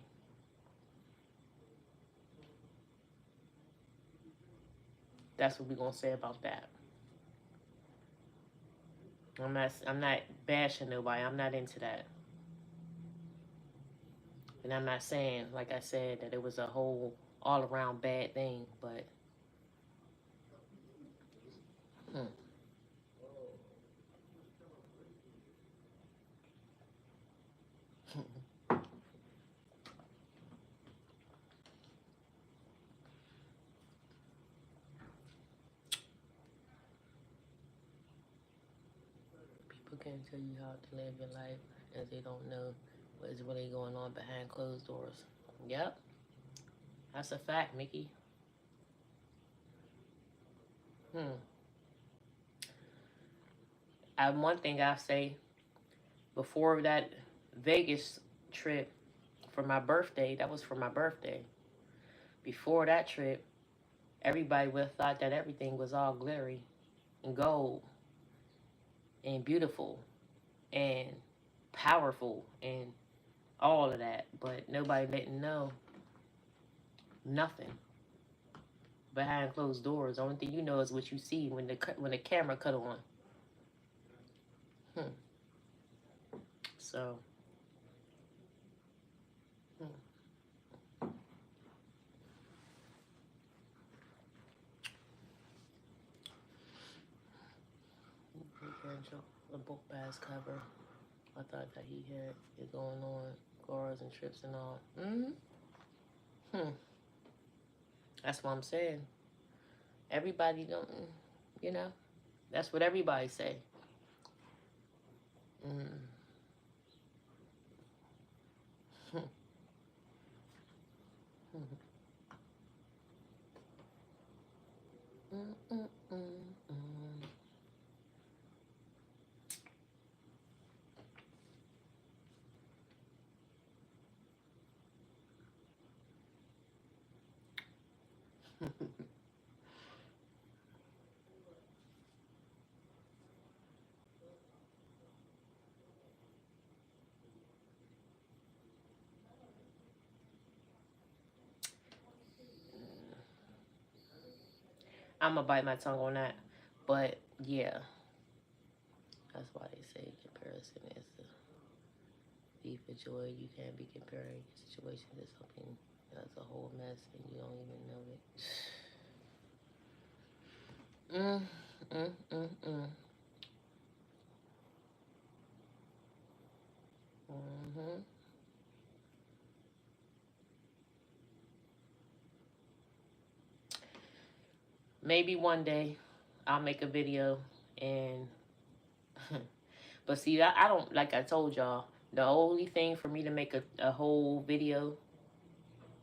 That's what we're gonna say about that. I'm not bashing nobody. I'm not into that. And I'm not saying, like I said, that it was a whole all around bad thing, but hmm. People can't tell you how to live your life as they don't know what is really going on behind closed doors. Yep, that's a fact, Mickey. Hmm. One thing I say, before that Vegas trip for my birthday, that was for my birthday. Before that trip, everybody would have thought that everything was all glittery and gold and beautiful and powerful and all of that, but nobody didn't know nothing behind closed doors. The only thing you know is what you see when the camera cut on. Hmm. So, hmm. The book bags cover. I thought that he had it going on, cars and trips and all. Mm-hmm. Hmm. That's what I'm saying. Everybody don't, you know. That's what everybody say. Mm. Mm, mm, mm, mm. I'm gonna bite my tongue on that, but yeah, that's why they say comparison is the thief of joy. You can't be comparing your situation to something that's a whole mess and you don't even know it. Mm, mm, mm, mm. Mm-hmm. Maybe one day I'll make a video and but see, I don't, like I told y'all, the only thing for me to make a whole video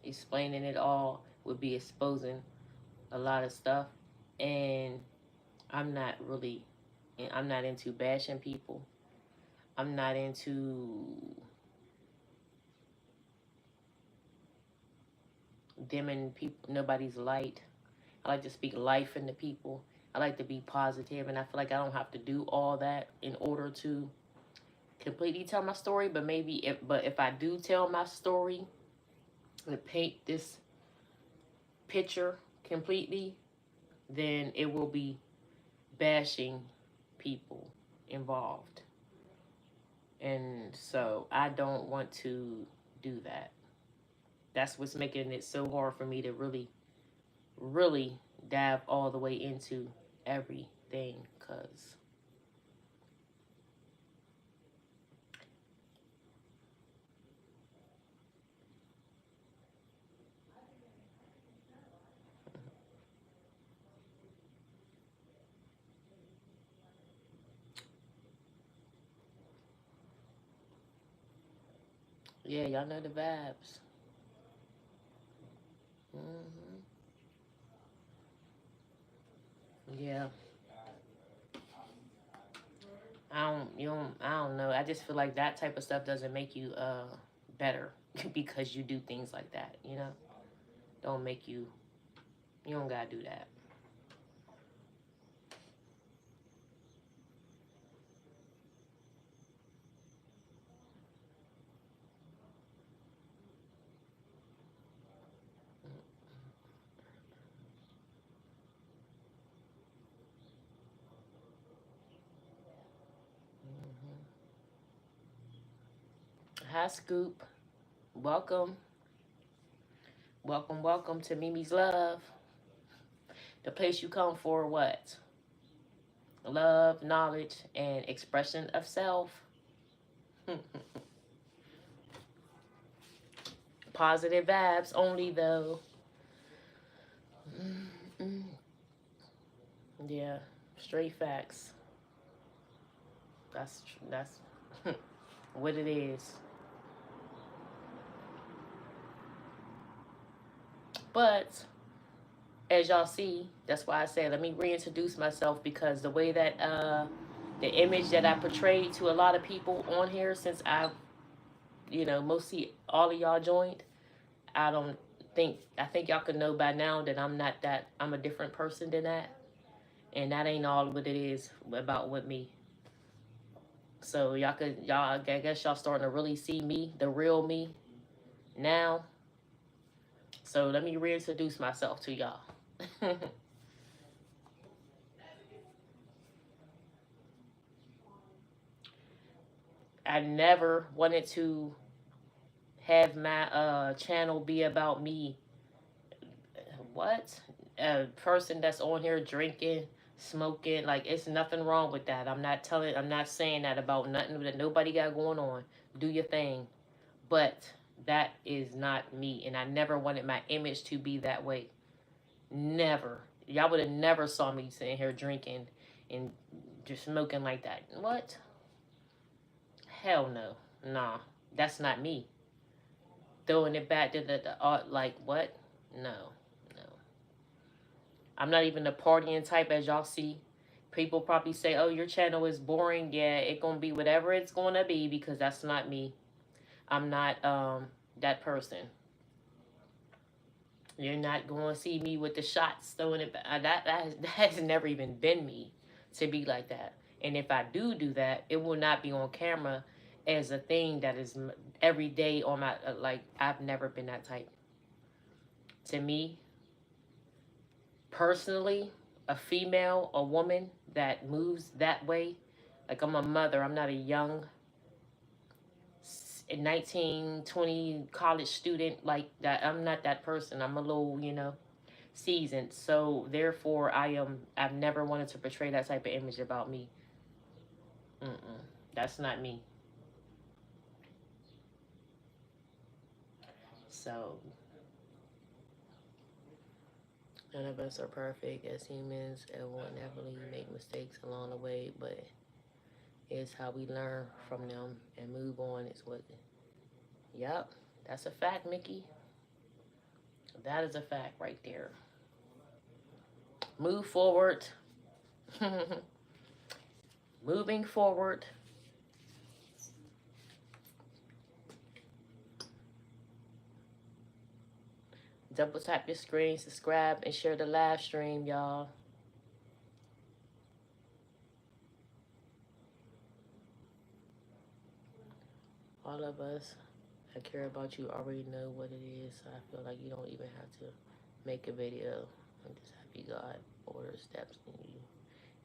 explaining it all would be exposing a lot of stuff, and I'm not really, I'm not into bashing people. I'm not into dimming people, nobody's light. I like to speak life into people, I like to be positive, and I feel like I don't have to do all that in order to completely tell my story. But if I do tell my story and paint this picture completely, then it will be bashing people involved. And so I don't want to do that. That's what's making it so hard for me to really, really dive all the way into everything. Because, yeah, y'all know the vibes. Hmm. Yeah. I don't know. I just feel like that type of stuff doesn't make you better because you do things like that, you know? Don't make you, you don't gotta do that. Hmm. Hi, Scoop. Welcome. Welcome, welcome to Mimi's Love. The place you come for what? Love, knowledge, and expression of self. Positive vibes only, though. Mm-mm. Yeah, straight facts. That's what it is. But as y'all see, that's why I say let me reintroduce myself, because the way that the image that I portrayed to a lot of people on here, since I've mostly all of y'all joined, I don't I think y'all could know by now that I'm a different person than that, and that ain't all what it is about with me. So I guess y'all starting to really see me, the real me now. So let me reintroduce myself to y'all. I never wanted to have my channel be about me. What? A person that's on here drinking, smoking, like it's nothing wrong with that. I'm not saying that about nothing that nobody got going on. Do your thing. But that is not me, and I never wanted my image to be that way. Never. Y'all would have never saw me sitting here drinking and just smoking like that. What? Hell no. Nah. That's not me. Throwing it back to the art, like what? No. No. I'm not even the partying type, as y'all see. People probably say, oh, your channel is boring. Yeah, it's going to be whatever it's going to be, because that's not me. I'm not that person. You're not going to see me with the shots throwing it back. That has never even been me to be like that. And if I do that, it will not be on camera as a thing that is every day on my, like, I've never been that type. To me, personally, a female, a woman that moves that way, like I'm a mother, I'm not a young 19, 20 college student like that. I'm not that person. I'm a little, seasoned. So therefore, I've never wanted to portray that type of image about me. Mm-mm. That's not me. So none of us are perfect as humans, and we'll inevitably make mistakes along the way, but it's how we learn from them and move on. Is what. Yep, that's a fact, Mickey. That is a fact right there. Move forward. Moving forward. Double tap your screen, subscribe, and share the live stream, y'all. All of us that care about you already know what it is. So I feel like you don't even have to make a video. I'm just happy God orders steps in you.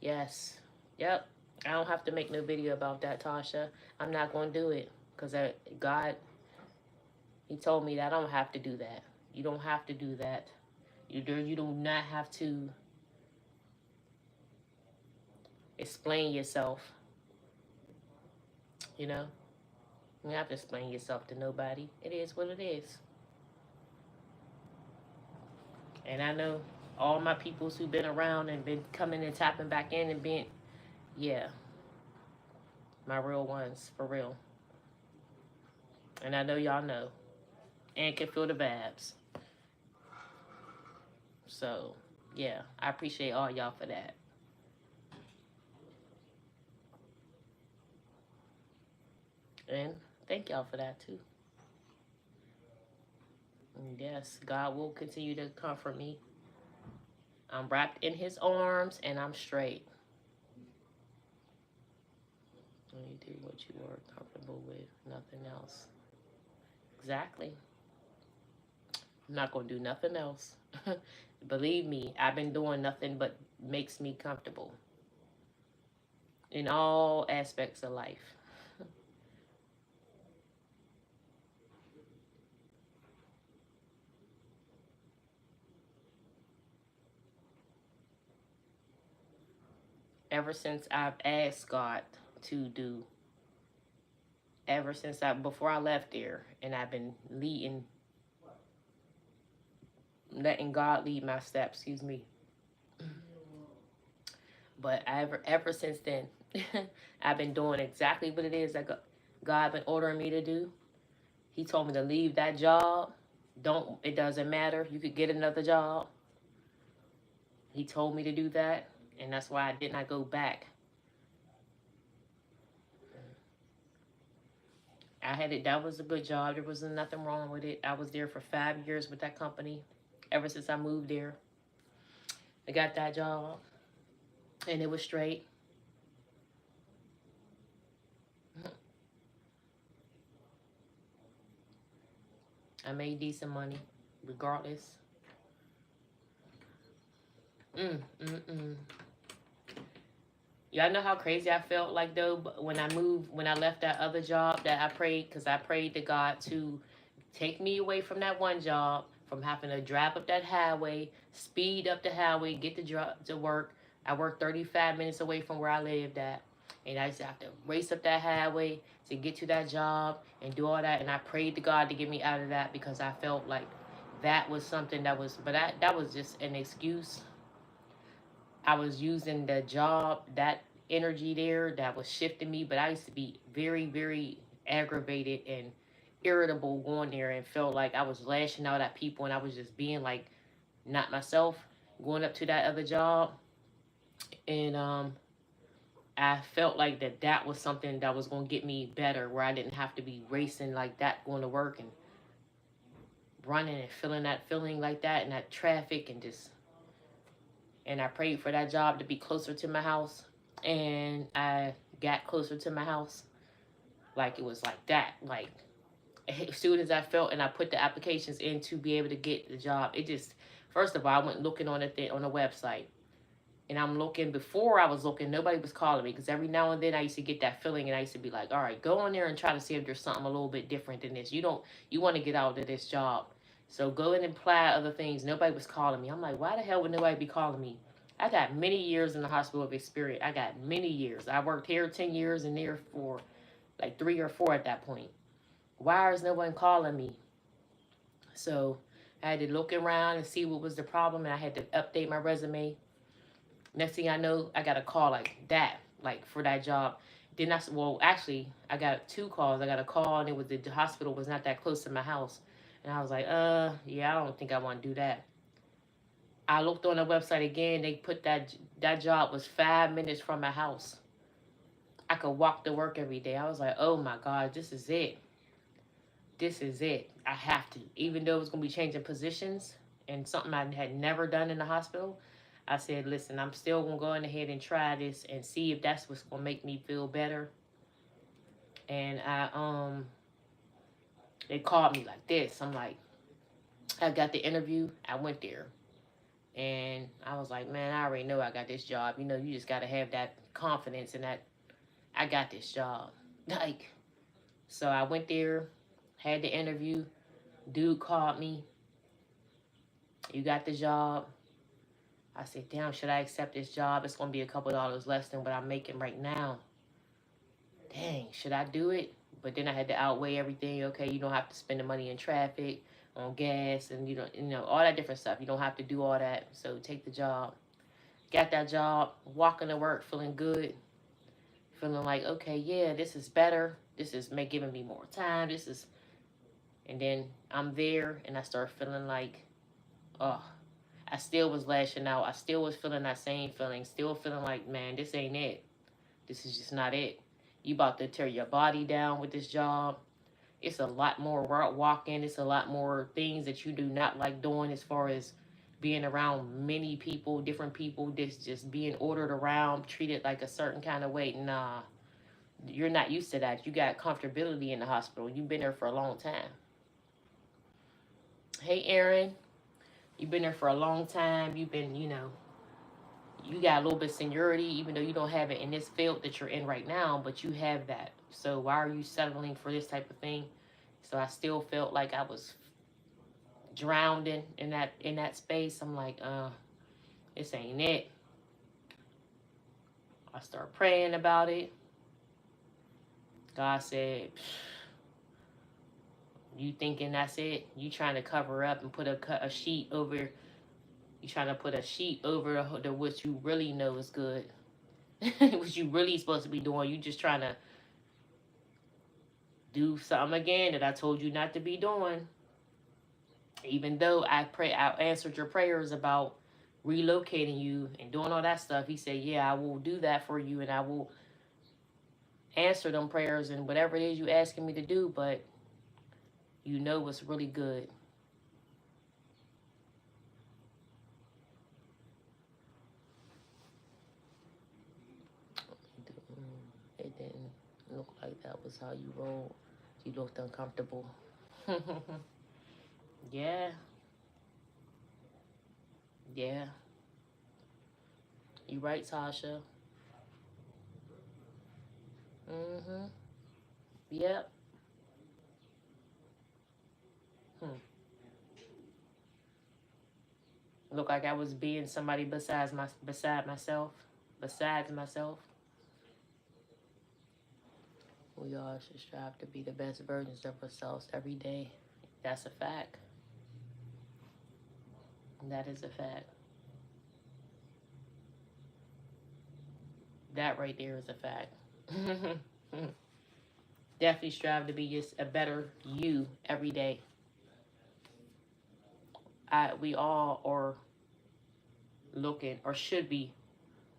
Yes. Yep. I don't have to make no video about that, Tasha. I'm not going to do it. Because God, He told me that I don't have to do that. You don't have to do that. You do not have to explain yourself. You know? You don't have to explain yourself to nobody. It is what it is. And I know all my peoples who've been around and been coming and tapping back in and being, yeah, my real ones, for real. And I know y'all know. And can feel the vibes. So, yeah, I appreciate all y'all for that. And thank y'all for that, too. And yes, God will continue to comfort me. I'm wrapped in His arms, and I'm straight. And you do what you are comfortable with, nothing else. Exactly. I'm not going to do nothing else. Believe me, I've been doing nothing but makes me comfortable in all aspects of life. Ever since I've asked God to do, ever since before I left there, and I've been letting God lead my steps, excuse me. But ever since then, I've been doing exactly what it is that God been ordering me to do. He told me to leave that job. It doesn't matter. You could get another job. He told me to do that, and that's why I did not go back. That was a good job. There was nothing wrong with it. I was there for 5 years with that company. Ever since I moved there, I got that job, and it was straight. I made decent money, regardless. Y'all know how crazy I felt like though when I left that other job that I prayed, because I prayed to God to take me away from that one job, from having to drive up that highway, speed up the highway, get to work. I worked 35 minutes away from where I lived at. And I used to have to race up that highway to get to that job and do all that. And I prayed to God to get me out of that because I felt like that was something that was, but that was just an excuse. I was using the job, that energy there that was shifting me, but I used to be very, very aggravated and irritable going there and felt like I was lashing out at people and I was just being like not myself going up to that other job. And I felt like that was something that was going to get me better, where I didn't have to be racing like that going to work and running and feeling that feeling like that and that traffic and just. And I prayed for that job to be closer to my house, and I got closer to my house. Like it was like that. Like as soon as I felt and I put the applications in to be able to get the job, it just, first of all, I went looking on the website. And I'm looking, before I was looking, nobody was calling me, because every now and then I used to get that feeling and I used to be like, all right, go on there and try to see if there's something a little bit different than this. You want to get out of this job. So go in and apply other things. Nobody was calling me. I'm like, why the hell would nobody be calling me? I got many years in the hospital of experience. I got many years. I worked here 10 years and there for like 3 or 4 at that point. Why is no one calling me? So I had to look around and see what was the problem, and I had to update my resume. Next thing I know, I got a call like that, like for that job. Then actually, I got 2 calls. I got a call, and it was the hospital was not that close to my house. And I was like, yeah, I don't think I want to do that. I looked on the website again. They put that job was 5 minutes from my house. I could walk to work every day. I was like, oh my God, this is it. This is it. I have to. Even though it was going to be changing positions and something I had never done in the hospital, I said, listen, I'm still going to go ahead and try this and see if that's what's going to make me feel better. And I They called me like this. I'm like, I got the interview. I went there. And I was like, man, I already know I got this job. You know, you just got to have that confidence in that I got this job. Like, so I went there, had the interview. Dude called me. You got the job. I said, damn, should I accept this job? It's going to be a couple dollars less than what I'm making right now. Dang, should I do it? But then I had to outweigh everything. Okay, you don't have to spend the money in traffic, on gas, and all that different stuff. You don't have to do all that. So take the job. Got that job, walking to work, feeling good, feeling like, okay, yeah, this is better. This is giving me more time. And then I'm there, and I start feeling like, oh, I still was lashing out. I still was feeling that same feeling. Still feeling like, man, this ain't it. This is just not it. You about to tear your body down with this job. It's a lot more walking. It's a lot more things that you do not like doing as far as being around many people, different people, just being ordered around, treated like a certain kind of way. Nah, you're not used to that. You got comfortability in the hospital. You've been there for a long time. Hey, Aaron. You've been there for a long time. You've been, you got a little bit of seniority, even though you don't have it in this field that you're in right now, but you have that. So why are you settling for this type of thing? So I still felt like I was drowned in that space. I'm like, this ain't it. I start praying about it. God said, you thinking that's it? You trying to cover up and put a sheet over? You trying to put a sheet over the what you really know is good, what you really supposed to be doing? You just trying to do something again that I told you not to be doing. Even though I answered your prayers about relocating you and doing all that stuff, he said, yeah, I will do that for you, and I will answer them prayers and whatever it is you asking me to do, but you know what's really good. It didn't look like that was how you rolled. You looked uncomfortable. Yeah. Yeah. You right, Tasha. Mm-hmm. Yep. Look like I was being somebody beside myself. Besides myself. We all should strive to be the best versions of ourselves every day. That's a fact. That is a fact. That right there is a fact. Definitely strive to be just a better you every day. We all are looking, or should be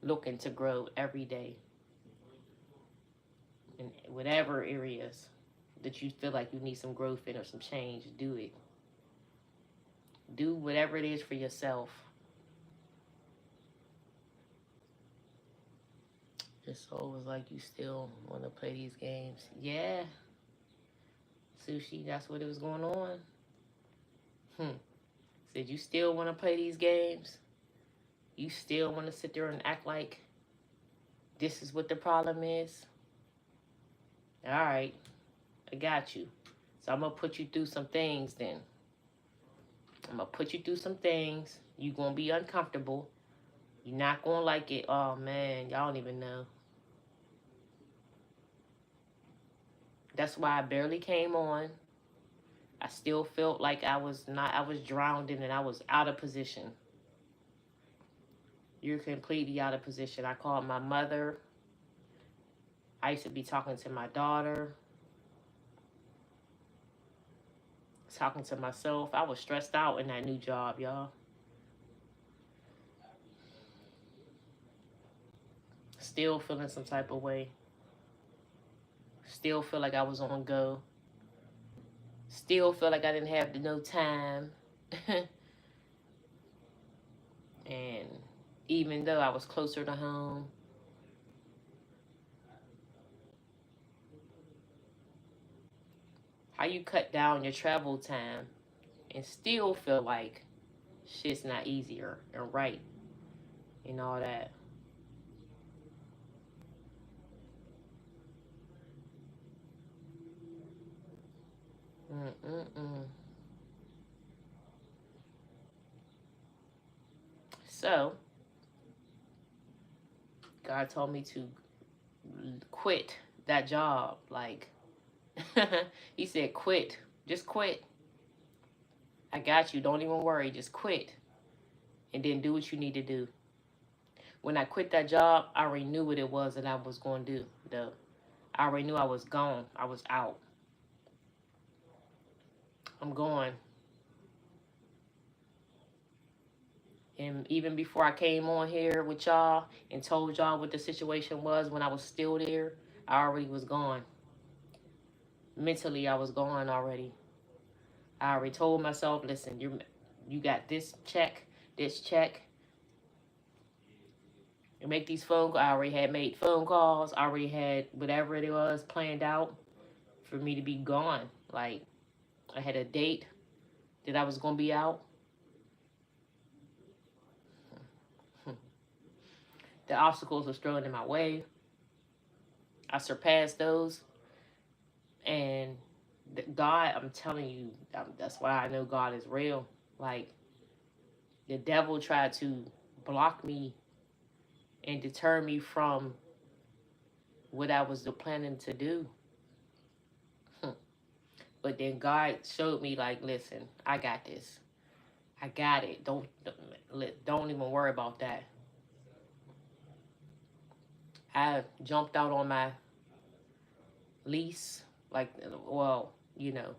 looking, to grow every day in whatever areas that you feel like you need some growth in or some change. Do it. Do whatever it is for yourself. Your soul was like, you still want to play these games? Yeah. Sushi, that's what it was going on. Said, you still want to play these games? You still want to sit there and act like this is what the problem is? All right, I got you. So I'm going to put you through some things then. I'm going to put you through some things. You're going to be uncomfortable. You're not going to like it. Oh, man, y'all don't even know. That's why I barely came on. I still felt like I was drowned in, and I was out of position. You're completely out of position. I called my mother. I used to be talking to my daughter. Talking to myself. I was stressed out in that new job, y'all. Still feeling some type of way. Still feel like I was on go. Still feel like I didn't have no time. And even though I was closer to home, How you cut down your travel time and still feel like shit's not easier and right and all that. Mm-mm-mm. So, God told me to quit that job. Like, he said, quit. Just quit. I got you. Don't even worry. Just quit. And then do what you need to do. When I quit that job, I already knew what it was that I was going to do, though. I already knew I was gone. I was out. I'm going. And even before I came on here with y'all and told y'all what the situation was when I was still there, I already was gone. Mentally, I was gone already. I already told myself, listen, you got this check. You make these phone calls. I already had made phone calls. I already had whatever it was planned out for me to be gone. Like, I had a date that I was going to be out. The obstacles was thrown in my way. I surpassed those. And God, I'm telling you, that's why I know God is real. Like, the devil tried to block me and deter me from what I was planning to do. But then God showed me, like, listen, I got this. I got it. Don't even worry about that. I jumped out on my lease, like, well, you got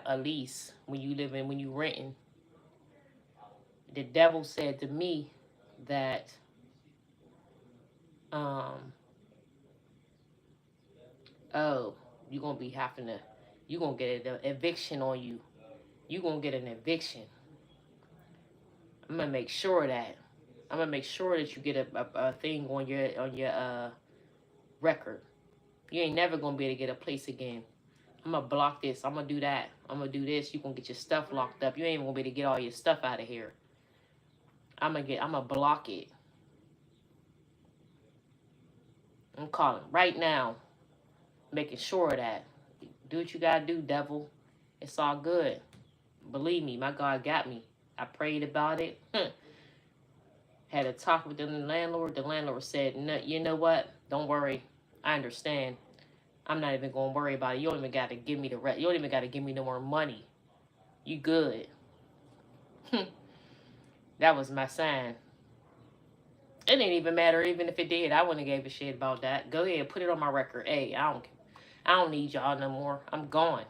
a lease when you renting. The devil said to me that, oh, you're gonna be having to, you're gonna get an eviction on you. You're gonna get an eviction. I'm gonna make sure of that. I'm gonna make sure that you get a thing on your record. You ain't never gonna be able to get a place again. I'm gonna block this. I'm gonna do that. I'm gonna do this. You gonna get your stuff locked up. You ain't even gonna be able to get all your stuff out of here. I'm gonna block it. I'm calling right now, making sure of that. Do what you gotta do, devil. It's all good. Believe me, my God got me. I prayed about it. Had a talk with the landlord. The landlord said, "No, you know what? Don't worry. I understand. I'm not even gonna worry about it. You don't even gotta give me the rest. You don't even gotta give me no more money. You good." That was my sign. It didn't even matter. Even if it did, I wouldn't have gave a shit about that. Go ahead, put it on my record. Hey, I don't need y'all no more. I'm gone.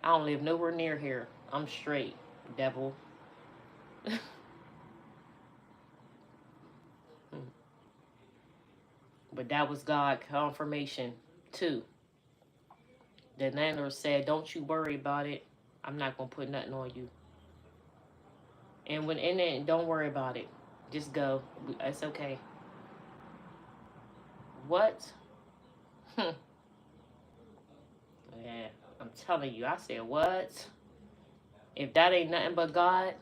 I don't live nowhere near here. I'm straight, devil. But that was God confirmation too. The landlord said, "Don't you worry about it. I'm not gonna put nothing on you. And when in it, don't worry about it. Just go. It's okay." What? Yeah, I'm telling you. I said, what? If that ain't nothing but God,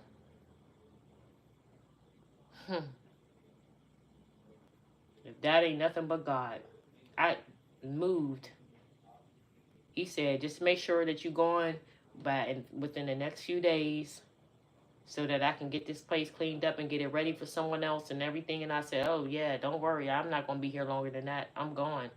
if that ain't nothing but God, I moved. He said, just make sure that you're going within the next few days so that I can get this place cleaned up and get it ready for someone else and everything. And I said, oh, yeah, don't worry. I'm not going to be here longer than that. I'm gone.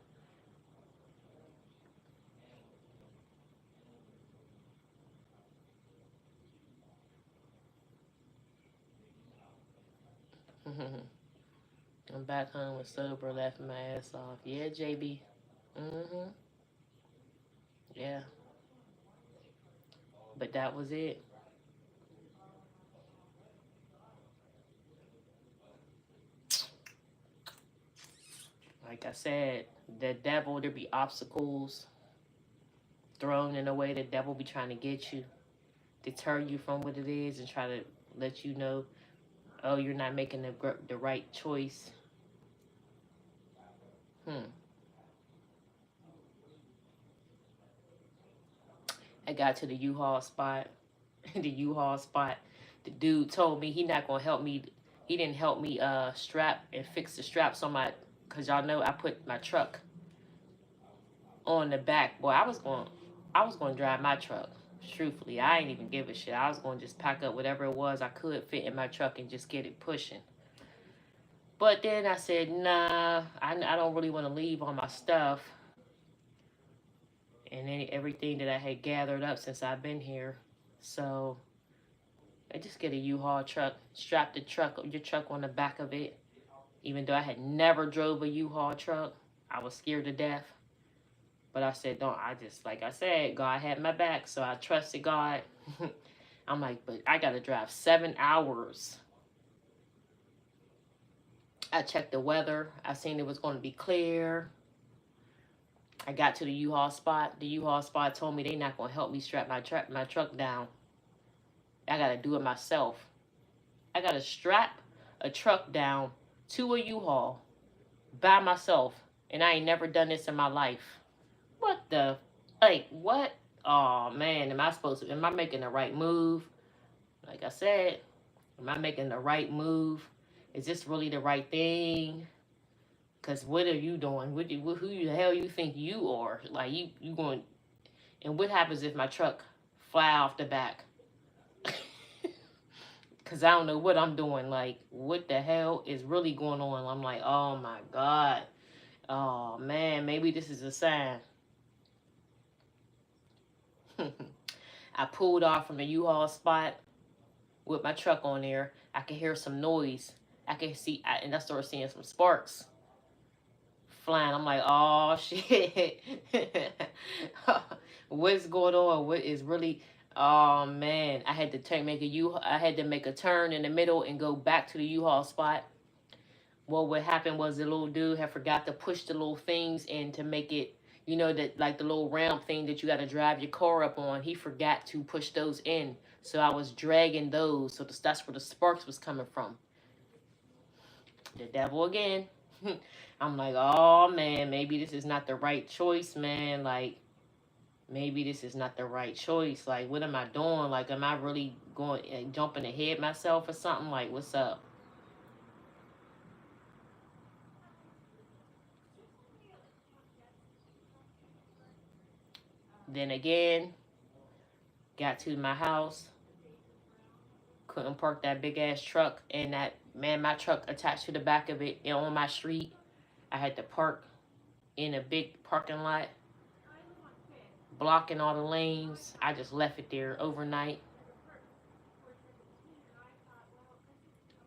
I'm back home with sober, laughing my ass off. Yeah, JB. Mm-hmm. Yeah. But that was it. Like I said, the devil, there be obstacles thrown in a way. The devil be trying to get you, deter you from what it is, and try to let you know, oh, you're not making the right choice. I got to the U-Haul spot. The U-Haul spot. The dude told me he not gonna help me. He didn't help me strap and fix the straps on my, cause y'all know I put my truck on the back. Boy, I was going to drive my truck. Truthfully, I ain't even give a shit. I was going to just pack up whatever it was I could fit in my truck and just get it pushing. But then I said, nah, I don't really want to leave all my stuff and everything that I had gathered up since I've been here. So I just get a U-Haul truck, strap your truck on the back of it. Even though I had never drove a U-Haul truck, I was scared to death. But I said, like I said, God had my back, so I trusted God. I'm like, but I got to drive 7 hours. I checked the weather. I seen it was going to be clear. I got to the U-Haul spot. The U-Haul spot told me they not going to help me strap my truck down. I got to do it myself. I got to strap a truck down to a U-Haul by myself. And I ain't never done this in my life. What the, like, what? Oh, man, am I making the right move? Like I said, am I making the right move? Is this really the right thing? Because what are you doing? Who the hell you think you are? Like, you going, and what happens if my truck fly off the back? Because I don't know what I'm doing. Like, what the hell is really going on? I'm like, oh, my God. Oh, man, maybe this is a sign. I pulled off from the U-Haul spot with my truck on there. I could hear some noise. I could see, and I started seeing some sparks flying. I'm like, oh, shit. What's going on? What is really... Oh, man. I had to make a turn in the middle and go back to the U-Haul spot. Well, what happened was the little dude had forgot to push the little things in to make it, you know, that like the little ramp thing that you got to drive your car up on. He forgot to push those in. So I was dragging those. So that's where the sparks was coming from. The devil again. I'm like, oh, man, maybe this is not the right choice, man. Like, maybe this is not the right choice. Like, what am I doing? Like, am I really jumping ahead myself or something? Like, what's up? Then again, got to my house. Couldn't park that big ass truck, and my truck attached to the back of it and on my street. I had to park in a big parking lot, blocking all the lanes. I just left it there overnight.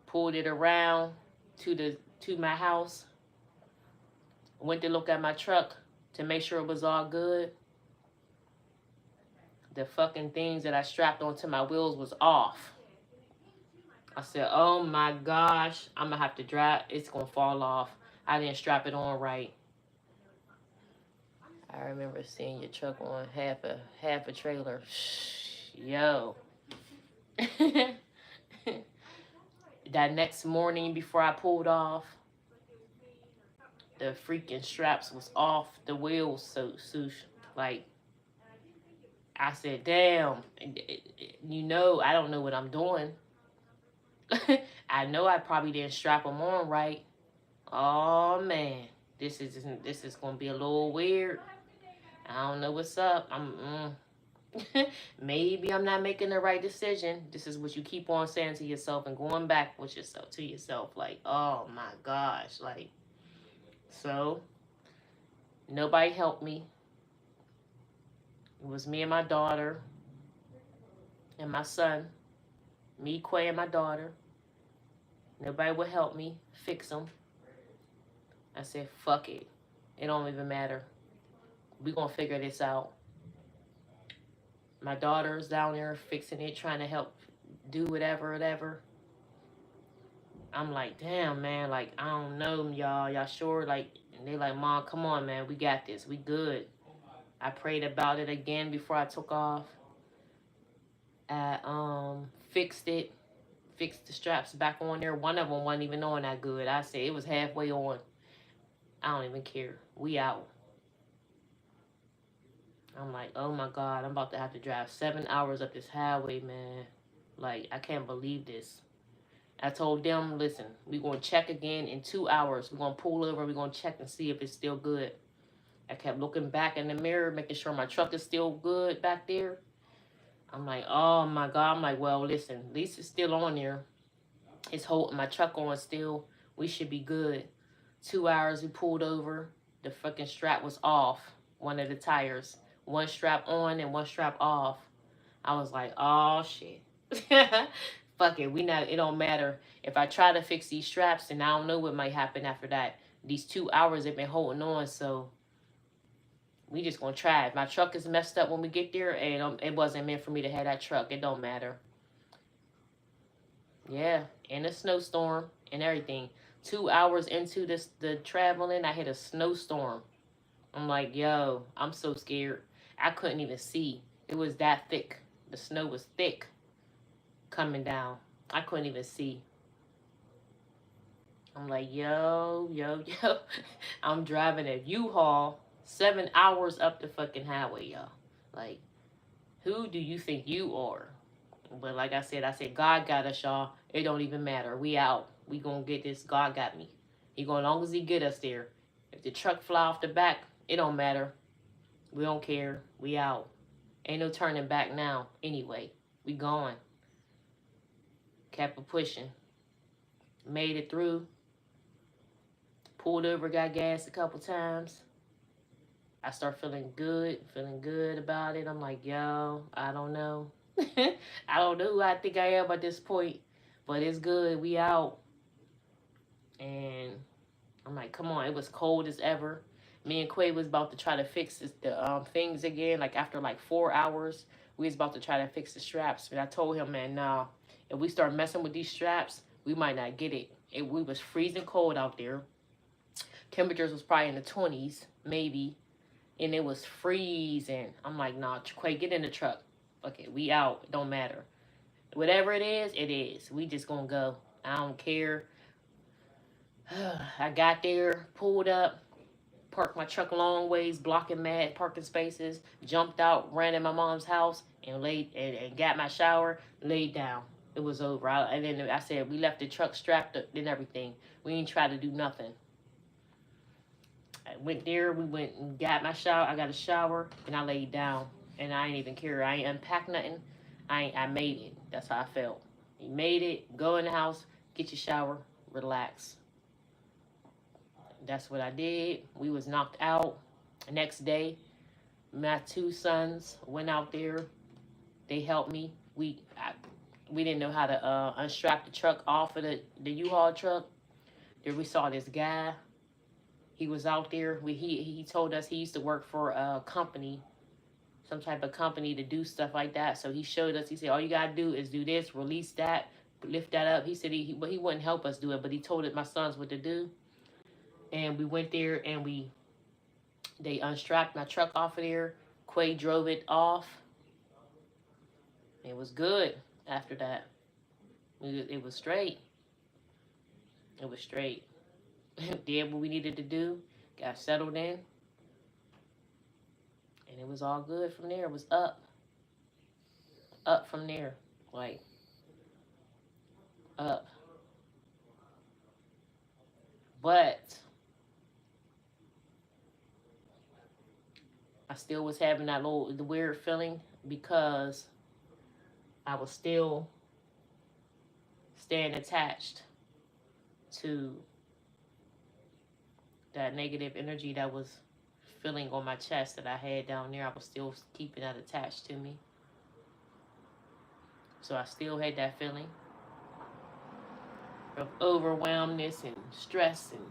Pulled it around to my house. Went to look at my truck to make sure it was all good. The fucking things that I strapped onto my wheels was off. I said, oh my gosh, I'm going to have to drive. It's going to fall off. I didn't strap it on right. I remember seeing your truck on half a trailer. Yo. That next morning before I pulled off, the freaking straps was off the wheels. So like, I said, damn, you know, I don't know what I'm doing. I know I probably didn't strap them on right. Oh, man, this is going to be a little weird. I don't know what's up. Maybe I'm not making the right decision. This is what you keep on saying to yourself and going back with yourself to yourself. Like, oh, my gosh. Like, so nobody helped me. It was me and my daughter and my son. Me, Quay, and my daughter. Nobody would help me fix them. I said, fuck it. It don't even matter. We're going to figure this out. My daughter's down there fixing it, trying to help do whatever. I'm like, damn, man. Like, I don't know, y'all. Y'all sure? Like, and they like, Mom, come on, man. We got this. We good. I prayed about it again before I took off. I fixed it. Fixed the straps back on there. One of them wasn't even on that good. I said it was halfway on. I don't even care. We out. I'm like, oh my God, I'm about to have to drive 7 hours up this highway, man. Like, I can't believe this. I told them, listen, we're going to check again in 2 hours. We're going to pull over. We're going to check and see if it's still good. I kept looking back in the mirror, making sure my truck is still good back there. I'm like, oh my God. I'm like, well, listen, at least it's still on there. It's holding my truck on still. We should be good. 2 hours, we pulled over. The fucking strap was off. One of the tires. One strap on and one strap off. I was like, oh shit. Fuck it. It don't matter. If I try to fix these straps, then I don't know what might happen after that. These 2 hours have been holding on, so we just gonna try. If my truck is messed up when we get there, and it wasn't meant for me to have that truck. It don't matter. Yeah, in a snowstorm and everything. 2 hours into the traveling, I hit a snowstorm. I'm like, yo, I'm so scared. I couldn't even see. It was that thick. The snow was thick coming down. I couldn't even see. I'm like, yo. I'm driving a U-Haul 7 hours up the fucking highway, y'all. Like, who do you think you are? But like I said, God got us, y'all. It don't even matter. We out. We gonna get this. God got me. He gonna, as long as he get us there. If the truck fly off the back, it don't matter. We don't care. We out. Ain't no turning back now. Anyway, we gone. Kept a pushing. Made it through. Pulled over, got gas a couple times. I start feeling good about it. I'm like, yo, I don't know. I don't know who I think I am at this point, but it's good. We out. And I'm like, come on. It was cold as ever. Me and Quay was about to try to fix the things again. Like after like 4 hours, we was about to try to fix the straps. But I told him, man, nah, if we start messing with these straps, we might not get it. We was freezing cold out there. Temperatures was probably in the 20s, maybe. And it was freezing. I'm like, nah, Quay, get in the truck. Okay, we out. It don't matter. Whatever it is, it is. We just gonna go. I don't care. I got there, pulled up, parked my truck long ways, blocking mad parking spaces, jumped out, ran in my mom's house, and laid and got my shower, laid down. It was over. And then I said, we left the truck strapped up and everything. We ain't try to do nothing. I went there, we went and got my shower. I got a shower, and I laid down. And I ain't even care. I ain't unpacked nothing. I made it. That's how I felt. You made it. Go in the house, get your shower, relax. That's what I did. We was knocked out. Next day, my 2 sons went out there. They helped me. We didn't know how to unstrap the truck off of the U-Haul truck. There we saw this guy. He was out there. He told us he used to work for a company, some type of company to do stuff like that. So he showed us. He said, all you got to do is do this, release that, lift that up. He said he wouldn't help us do it, but he told my sons what to do. And we went there and they unstrapped my truck off of there. Quay drove it off. It was good after that. It was straight. It was straight. Did what we needed to do. Got settled in. And it was all good from there. It was up. Up from there. Like, up. But I still was having the weird feeling because I was still staying attached to that negative energy that was feeling on my chest that I had down there. I was still keeping that attached to me. So I still had that feeling of overwhelmness and stress and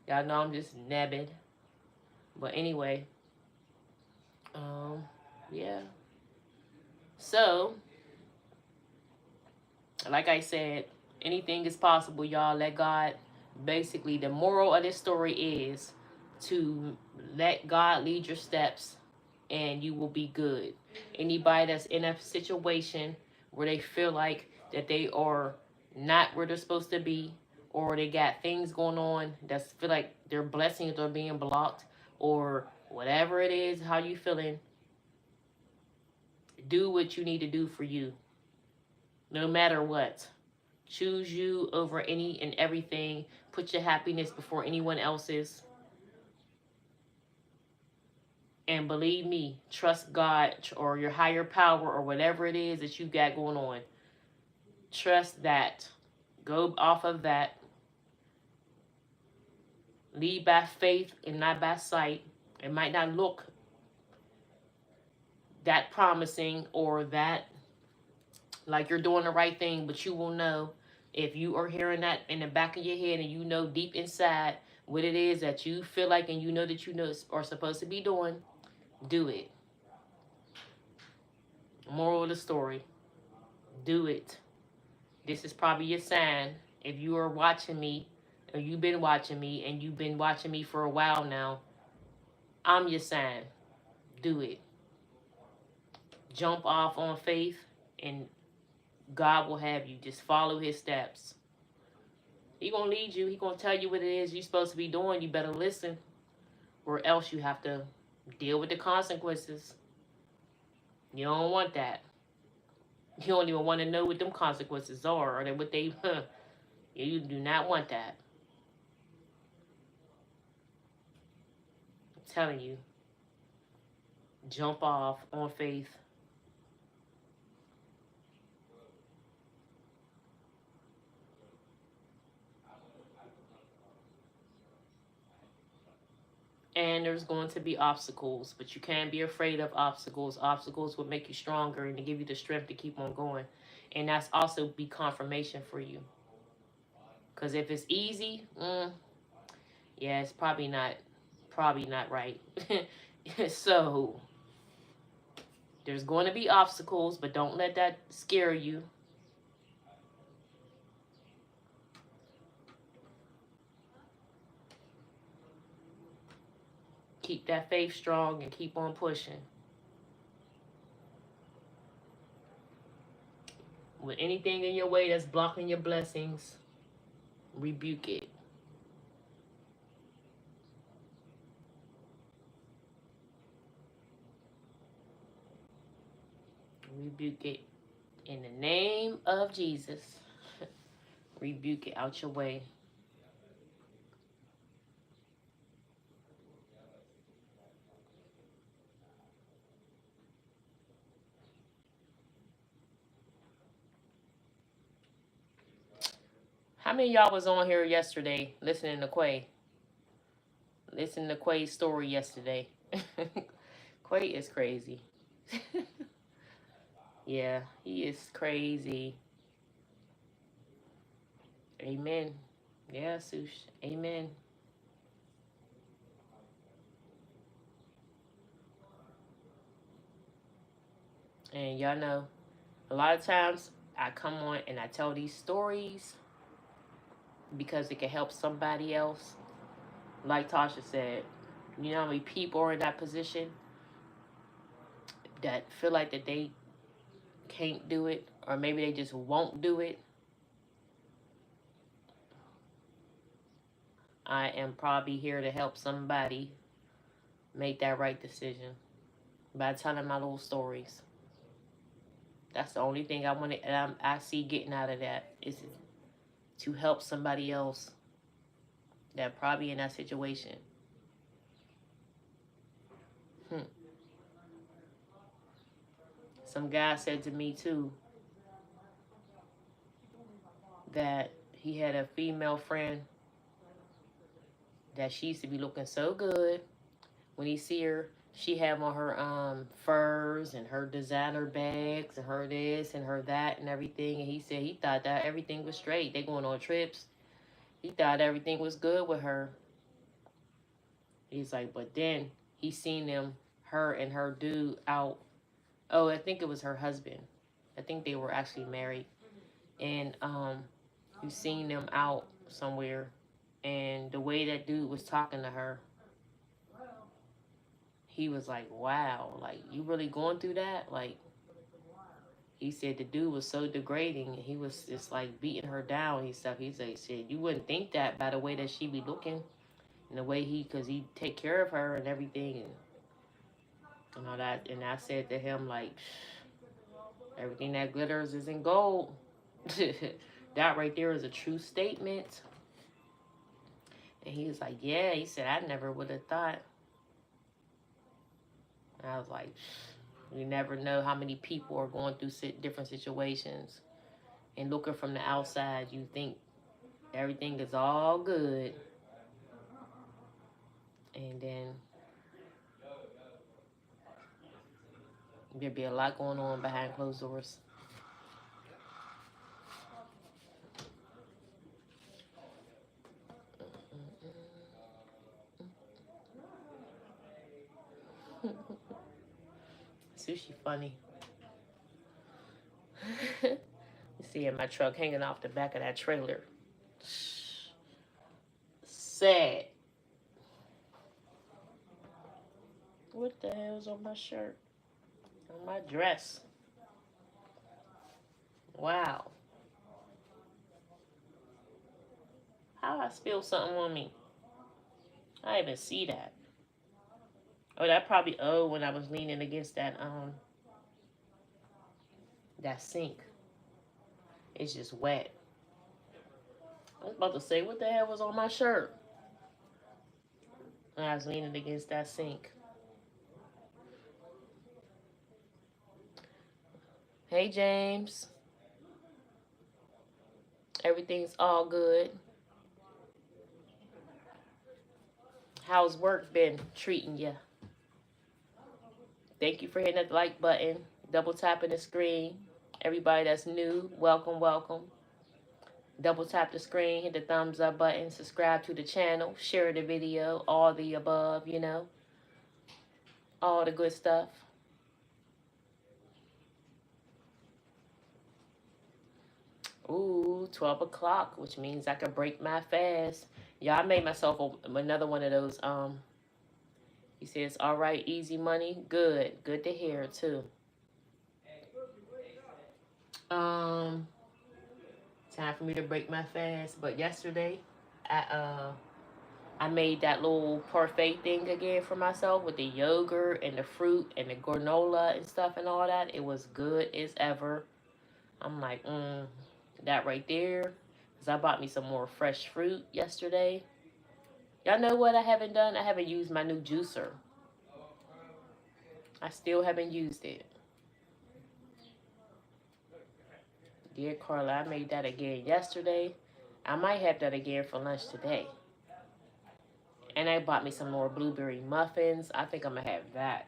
y'all know I'm just nabbed. But anyway, yeah. So, like I said, anything is possible, y'all. Let God. Basically, the moral of this story is to Let God lead your steps and you will be good. Anybody that's in a situation where they feel like that they are not where they're supposed to be, or they got things going on that feel like their blessings are being blocked, or whatever it is, how you feeling, do what you need to do for you. No matter what. Choose you over any and everything. Put your happiness before anyone else's. And believe me, trust God or your higher power or whatever it is that you got going on. Trust that. Go off of that. Lead by faith and not by sight. It might not look that promising or that like you're doing the right thing, but you will know if you are hearing that in the back of your head and you know deep inside what it is that you feel like and you know that you know are supposed to be doing, do it. Moral of the story, do it. This is probably your sign. If you are watching me, or you've been watching me, and you've been watching me for a while now, I'm your sign. Do it. Jump off on faith, and God will have you. Just follow his steps. He gonna lead you. He gonna tell you what it is you're supposed to be doing. You better listen, or else you have to deal with the consequences. You don't want that. You don't even want to know what them consequences are, or what they. You do not want that. I'm telling you. Jump off on faith. And there's going to be obstacles, but you can't be afraid of obstacles. Obstacles will make you stronger and to give you the strength to keep on going. And that's also be confirmation for you. Because if it's easy, yeah, it's probably not right. So there's going to be obstacles, but don't let that scare you. Keep that faith strong and keep on pushing. With anything in your way that's blocking your blessings, rebuke it. Rebuke it in the name of Jesus. Rebuke it out your way. How many of y'all was on here yesterday listening to Quay? Listening to Quay's story yesterday. Quay is crazy. Yeah, he is crazy. Amen. Yeah, Sush. Amen. And y'all know, a lot of times I come on and I tell these stories because it can help somebody else. Like Tasha said, you know how many people are in that position that feel like that they can't do it, or maybe they just won't do it. I am probably here to help somebody make that right decision by telling my little stories. That's the only thing I want to, and I see getting out of that is to help somebody else that probably in that situation. Some guy said to me too that he had a female friend that she used to be looking so good. When he see her, she have on her furs and her designer bags and her this and her that and everything. And he said he thought that everything was straight. They going on trips. He thought everything was good with her. He's like, but then he seen them, her and her dude out. Oh, I think it was her husband. I think they were actually married. And you seen them out somewhere. And the way that dude was talking to her, he was like, wow, like, you really going through that? Like, he said the dude was so degrading. He was just like beating her down and stuff. He said, you wouldn't think that by the way that she be looking and the way because he take care of her and everything and all that. And I said to him, like, everything that glitters isn't gold. That right there is a true statement. And he was like, yeah. He said, I never would have thought. And I was like, you never know how many people are going through different situations. And looking from the outside, you think everything is all good. And then there'd be a lot going on behind closed doors. Sushi funny. You see in my truck hanging off the back of that trailer. Sad. What the hell's on my shirt? On my dress. Wow. How I spill something on me? I didn't even see that. Oh, that probably when I was leaning against that sink. It's just wet. I was about to say, what the hell was on my shirt? And I was leaning against that sink. Hey, James. Everything's all good. How's work been treating you? Thank you for hitting that like button. Double tapping the screen. Everybody that's new, welcome, welcome. Double tap the screen, hit the thumbs up button, subscribe to the channel, share the video, all the above, you know. All the good stuff. Ooh, 12 o'clock, which means I could break my fast. Yeah, I made myself another one of those. He says, all right, easy money. Good. Good to hear, too. Time for me to break my fast. But yesterday, I made that little parfait thing again for myself with the yogurt and the fruit and the granola and stuff and all that. It was good as ever. I'm like, that right there. Because I bought me some more fresh fruit yesterday. Y'all know what I haven't done? I haven't used my new juicer. I still haven't used it. Dear Carla, I made that again yesterday. I might have that again for lunch today. And I bought me some more blueberry muffins. I think I'm going to have that.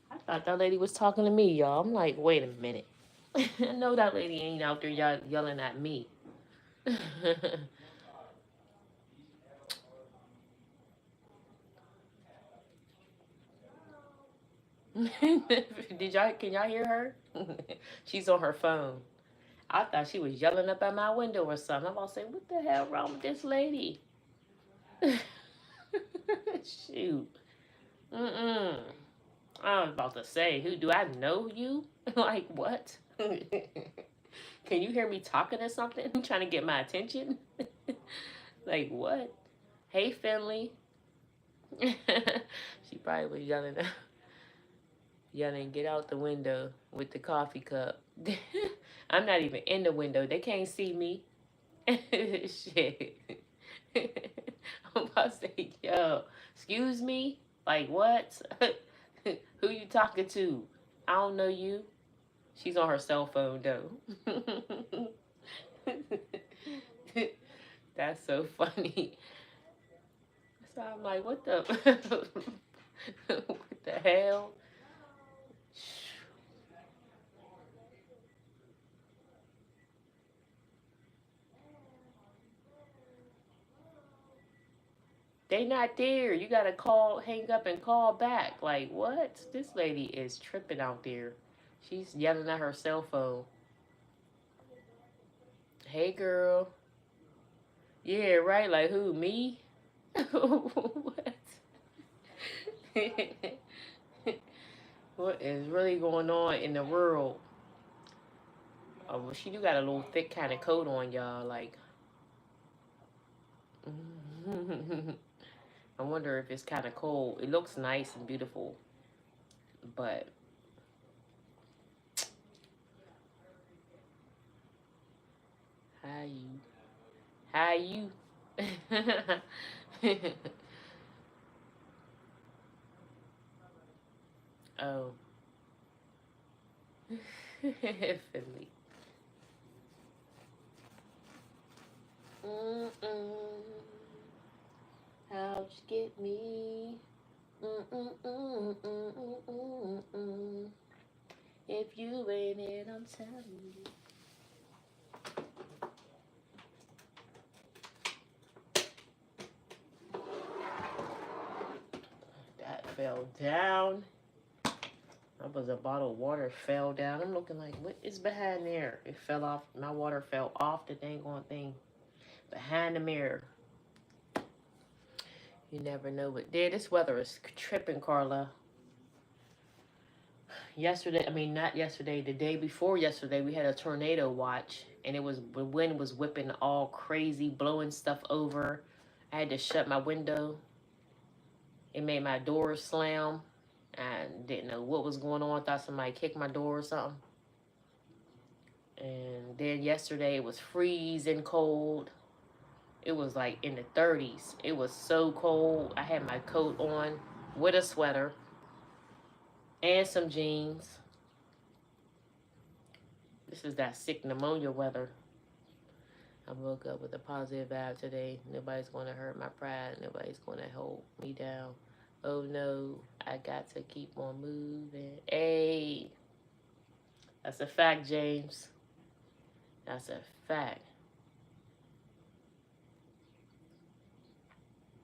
I thought that lady was talking to me, y'all. I'm like, wait a minute. I know that lady ain't out there yelling at me. Can y'all hear her? She's on her phone. I thought she was yelling up at my window or something. I'm about to say, what the hell wrong with this lady? Shoot. I was about to say, who do I know you? Like, what? Can you hear me talking or something? I'm trying to get my attention. Like, what? Hey, Finley. She probably was yelling, get out the window with the coffee cup. I'm not even in the window. They can't see me. Shit. I'm about to say, yo, excuse me? Like, what? Who you talking to? I don't know you. She's on her cell phone, though. That's so funny. So I'm like, what the... what the hell? They not there. You gotta call, hang up and call back. Like, what? This lady is tripping out there. She's yelling at her cell phone. Hey, girl. Yeah, right. Like, who, me? What? What is really going on in the world? Oh, well, she do got a little thick kind of coat on, y'all. Like, I wonder if it's kind of cold. It looks nice and beautiful, but how you? How you? Oh, Finley. Mm-mm. How'd you get me? Mm-mm-mm-mm-mm-mm-mm. If you ain't it, I'm telling you. That fell down. That was a bottle of water fell down. I'm looking like, what is behind there? It fell off. My water fell off the dang on thing. Behind the mirror. You never know what did. This weather is tripping, Carla. Yesterday, I mean, not yesterday, the day before yesterday, we had a tornado watch. And it was, the wind was whipping all crazy, blowing stuff over. I had to shut my window. It made my door slam. I didn't know what was going on. Thought somebody kicked my door or something. And then yesterday it was freezing cold. It was like in the 30s. It was so cold. I had my coat on with a sweater and some jeans. This is that sick pneumonia weather. I woke up with a positive vibe today. Nobody's going to hurt my pride. Nobody's going to hold me down. Oh no, I got to keep on moving. Hey, that's a fact, James. That's a fact.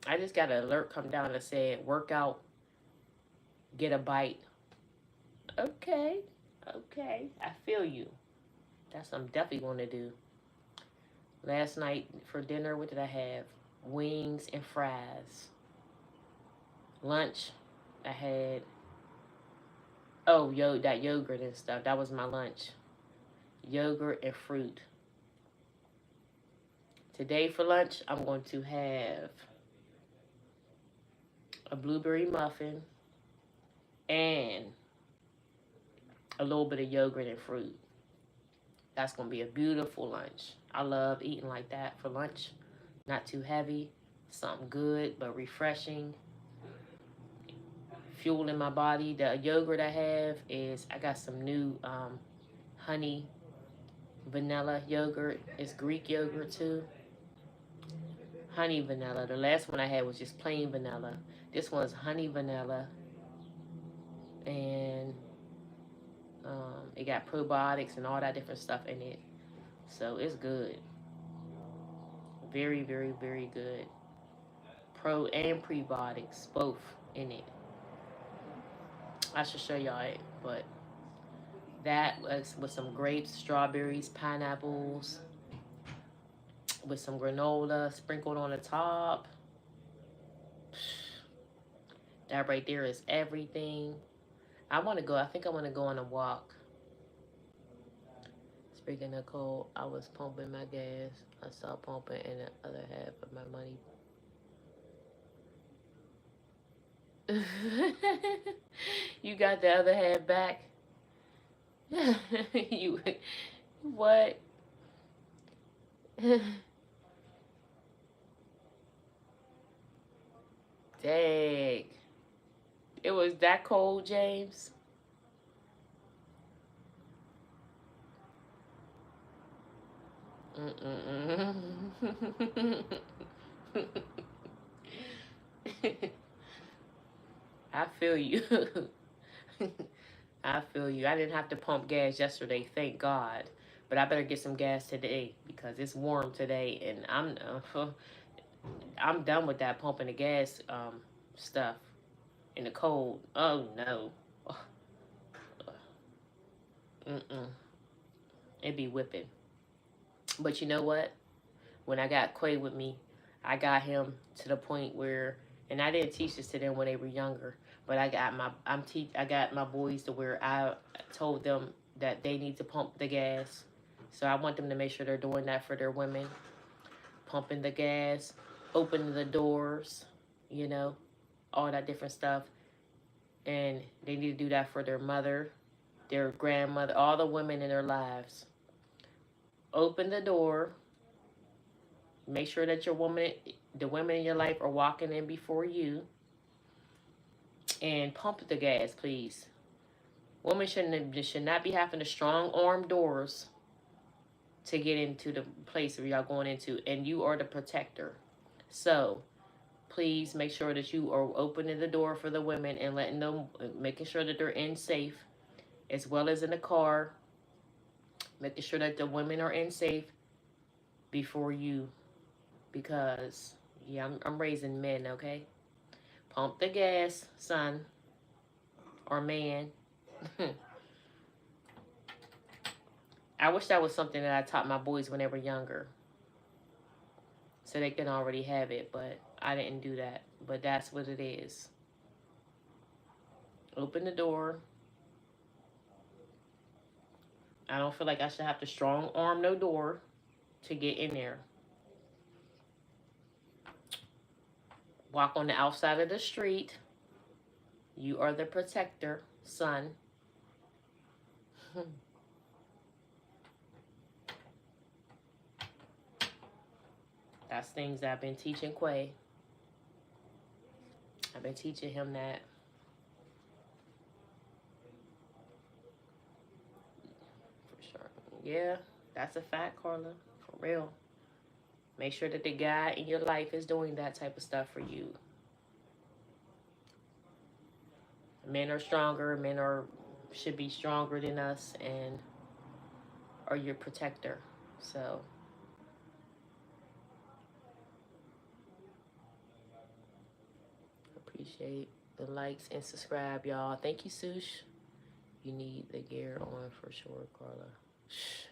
I just got an alert come down that said, workout, get a bite. Okay, okay, I feel you. That's what I'm definitely going to do. Last night for dinner, what did I have? Wings and fries. Lunch, I had, that yogurt and stuff. That was my lunch. Yogurt and fruit. Today for lunch, I'm going to have a blueberry muffin and a little bit of yogurt and fruit. That's going to be a beautiful lunch. I love eating like that for lunch. Not too heavy. Something good but refreshing. Fuel in my body. The yogurt I have is, I got some new honey vanilla yogurt. It's Greek yogurt too. Honey vanilla. The last one I had was just plain vanilla. This one's honey vanilla. And it got probiotics and all that different stuff in it. So it's good. Very, very, very good. Pro and prebiotics, both in it. I should show y'all it, but that was with some grapes, strawberries, pineapples, with some granola sprinkled on the top. That right there is everything. I think I want to go on a walk. Speaking of cold, I was pumping my gas. I stopped pumping and the other half of my money. You got the other half back? You what? Dang. It was that cold, James? Mm-mm-mm. I feel you. I feel you. I didn't have to pump gas yesterday, thank God. But I better get some gas today because it's warm today, and I'm done with that pumping the gas stuff in the cold. Oh no. Mm-mm. It be whipping. But you know what? When I got Quay with me, I got him to the point where, and I didn't teach this to them when they were younger, but I got my boys to where I told them that they need to pump the gas. So I want them to make sure they're doing that for their women, pumping the gas, opening the doors, you know, all that different stuff. And they need to do that for their mother, their grandmother, all the women in their lives. Open the door. Make sure that the women in your life are walking in before you. And pump the gas, please. Women should not be having the strong arm doors to get into the place where y'all going into. And you are the protector. So please make sure that you are opening the door for the women and letting them, making sure that they're in safe, as well as in the car. Making sure that the women are in safe before you. Because, yeah, I'm raising men, okay? Pump the gas, son or man. I wish that was something that I taught my boys when they were younger, so they can already have it, but I didn't do that. But that's what it is. Open the door. I don't feel like I should have to strong arm no door to get in there. Walk on the outside of the street. You are the protector, son. That's things that I've been teaching Quay. I've been teaching him that. For sure. Yeah, that's a fact, Carla. For real. Make sure that the guy in your life is doing that type of stuff for you. Men are stronger. Should be stronger than us and are your protector. So appreciate the likes and subscribe, y'all. Thank you, Sush. You need the gear on for sure, Carla. Shh.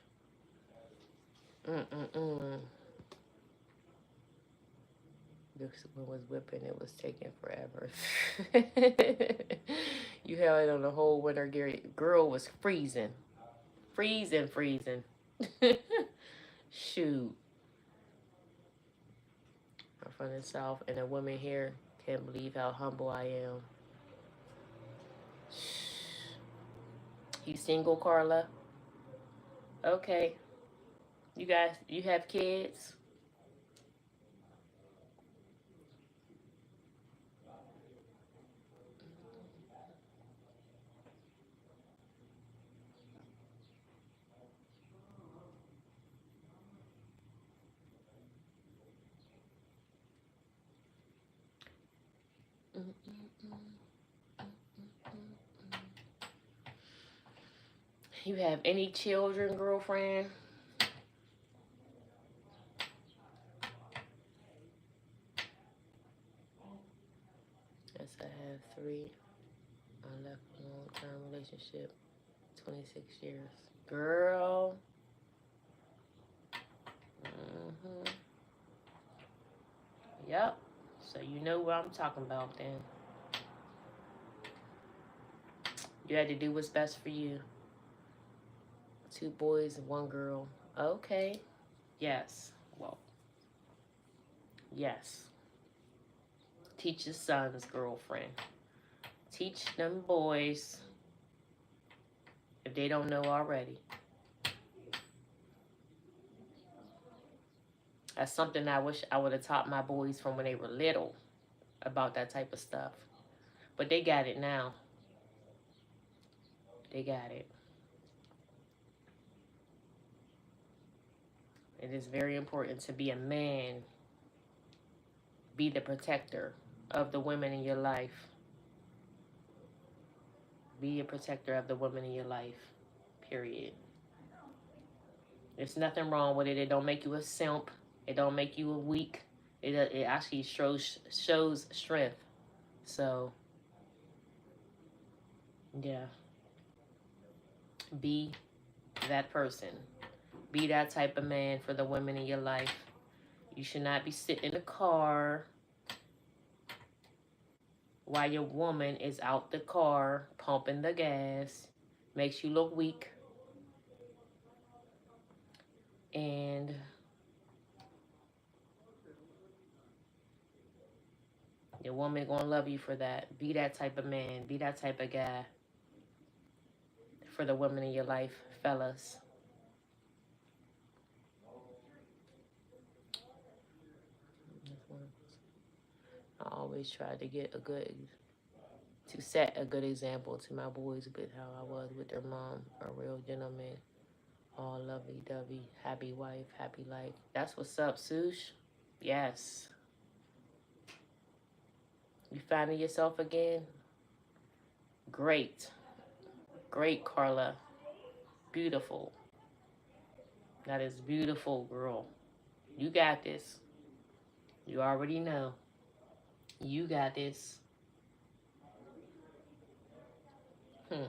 This one was whipping. It was taking forever. You had it on the whole winter gear. Girl was freezing. Freezing. Shoot. I'm from the South, and the women here can't believe how humble I am. You single, Carla? Okay. You guys, you have kids? You have any children, girlfriend? Yes, I have 3. I left a long-term relationship, 26 years. Girl. Yep. So you know what I'm talking about then. You had to do what's best for you. 2 boys and 1 girl. Okay. Yes. Well. Yes. Teach your son's girlfriend. Teach them boys if they don't know already. That's something I wish I would have taught my boys from when they were little about that type of stuff. But they got it now. They got it. It is very important to be a man. Be the protector of the women in your life. Be a protector of the women in your life. Period. There's nothing wrong with it. It don't make you a simp. It don't make you a weak. It actually shows strength. So yeah, be that person. Be that type of man for the women in your life. You should not be sitting in the car while your woman is out the car pumping the gas. Makes you look weak. And your woman gonna love you for that. Be that type of man. Be that type of guy for the women in your life, fellas. I always try to set a good example to my boys with how I was with their mom, a real gentleman, all lovey-dovey, happy wife, happy life. That's what's up, Sush. Yes. You finding yourself again? Great. Great, Carla. Beautiful. That is beautiful, girl. You got this. You already know. You got this. Mm-hmm.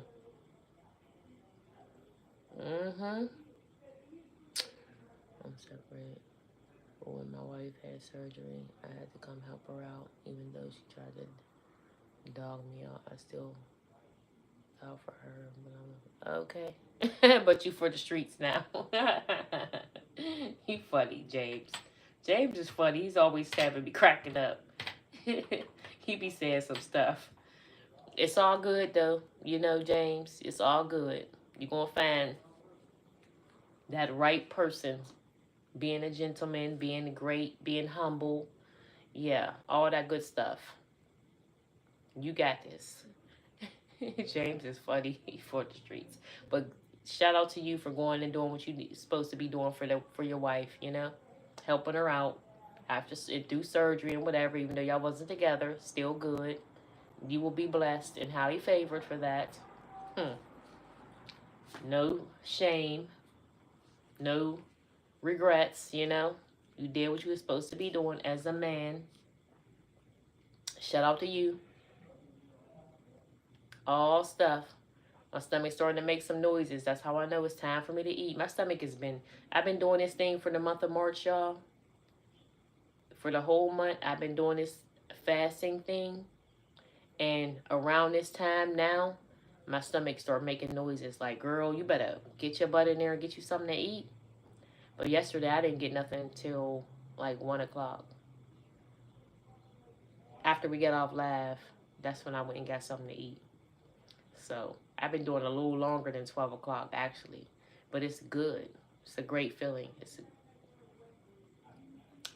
I'm separated. But when my wife had surgery, I had to come help her out. Even though she tried to dog me out, I still out for her. But I'm okay. But you for the streets now. You funny, James. James is funny. He's always having me cracking up. He be saying some stuff. It's all good though. You know, James, it's all good. You're going to find that right person. Being a gentleman, being great, being humble. Yeah, all that good stuff. You got this. James is funny for the streets. But shout out to you for going and doing what you're supposed to be doing for your wife, you know? Helping her out after do surgery and whatever, even though y'all wasn't together, still good. You will be blessed and highly favored for that. No shame, no regrets, you know. You did what you were supposed to be doing as a man. Shout out to you. All stuff. My stomach's starting to make some noises. That's how I know it's time for me to eat. My stomach I've been doing this thing for the month of March, y'all. For the whole month, I've been doing this fasting thing. And around this time now, my stomach started making noises like, girl, you better get your butt in there and get you something to eat. But yesterday, I didn't get nothing until like 1 o'clock. After we get off live, that's when I went and got something to eat. So I've been doing a little longer than 12 o'clock, actually. But it's good. It's a great feeling. It's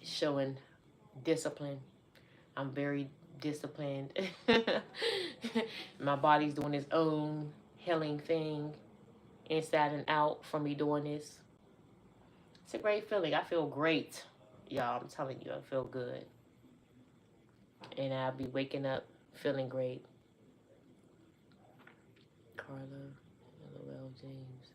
showing discipline. I'm very disciplined. My body's doing its own healing thing inside and out from me doing this. It's a great feeling. I feel great. Y'all, I'm telling you, I feel good. And I'll be waking up feeling great. Carla, LOL, James.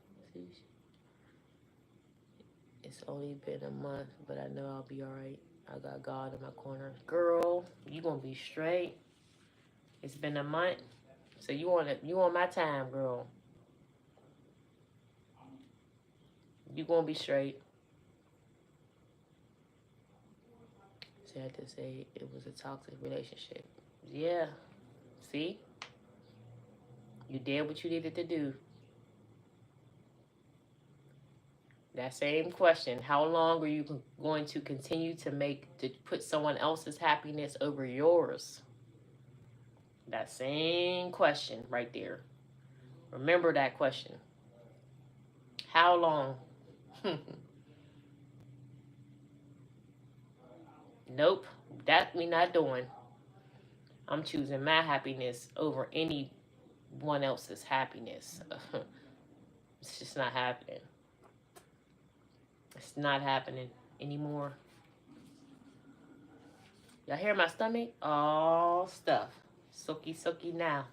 It's only been a month, but I know I'll be all right. I got God in my corner. Girl, you gonna be straight. It's been a month, so you on my time, girl. You gonna be straight. Sad to say, it was a toxic relationship. Yeah, see? You did what you needed to do. That same question, how long are you going to continue to put someone else's happiness over yours? That same question right there. Remember that question. How long? Nope, that we not doing. I'm choosing my happiness over anyone else's happiness. It's just not happening. It's not happening anymore. Y'all hear my stomach? All stuff. Sucky now.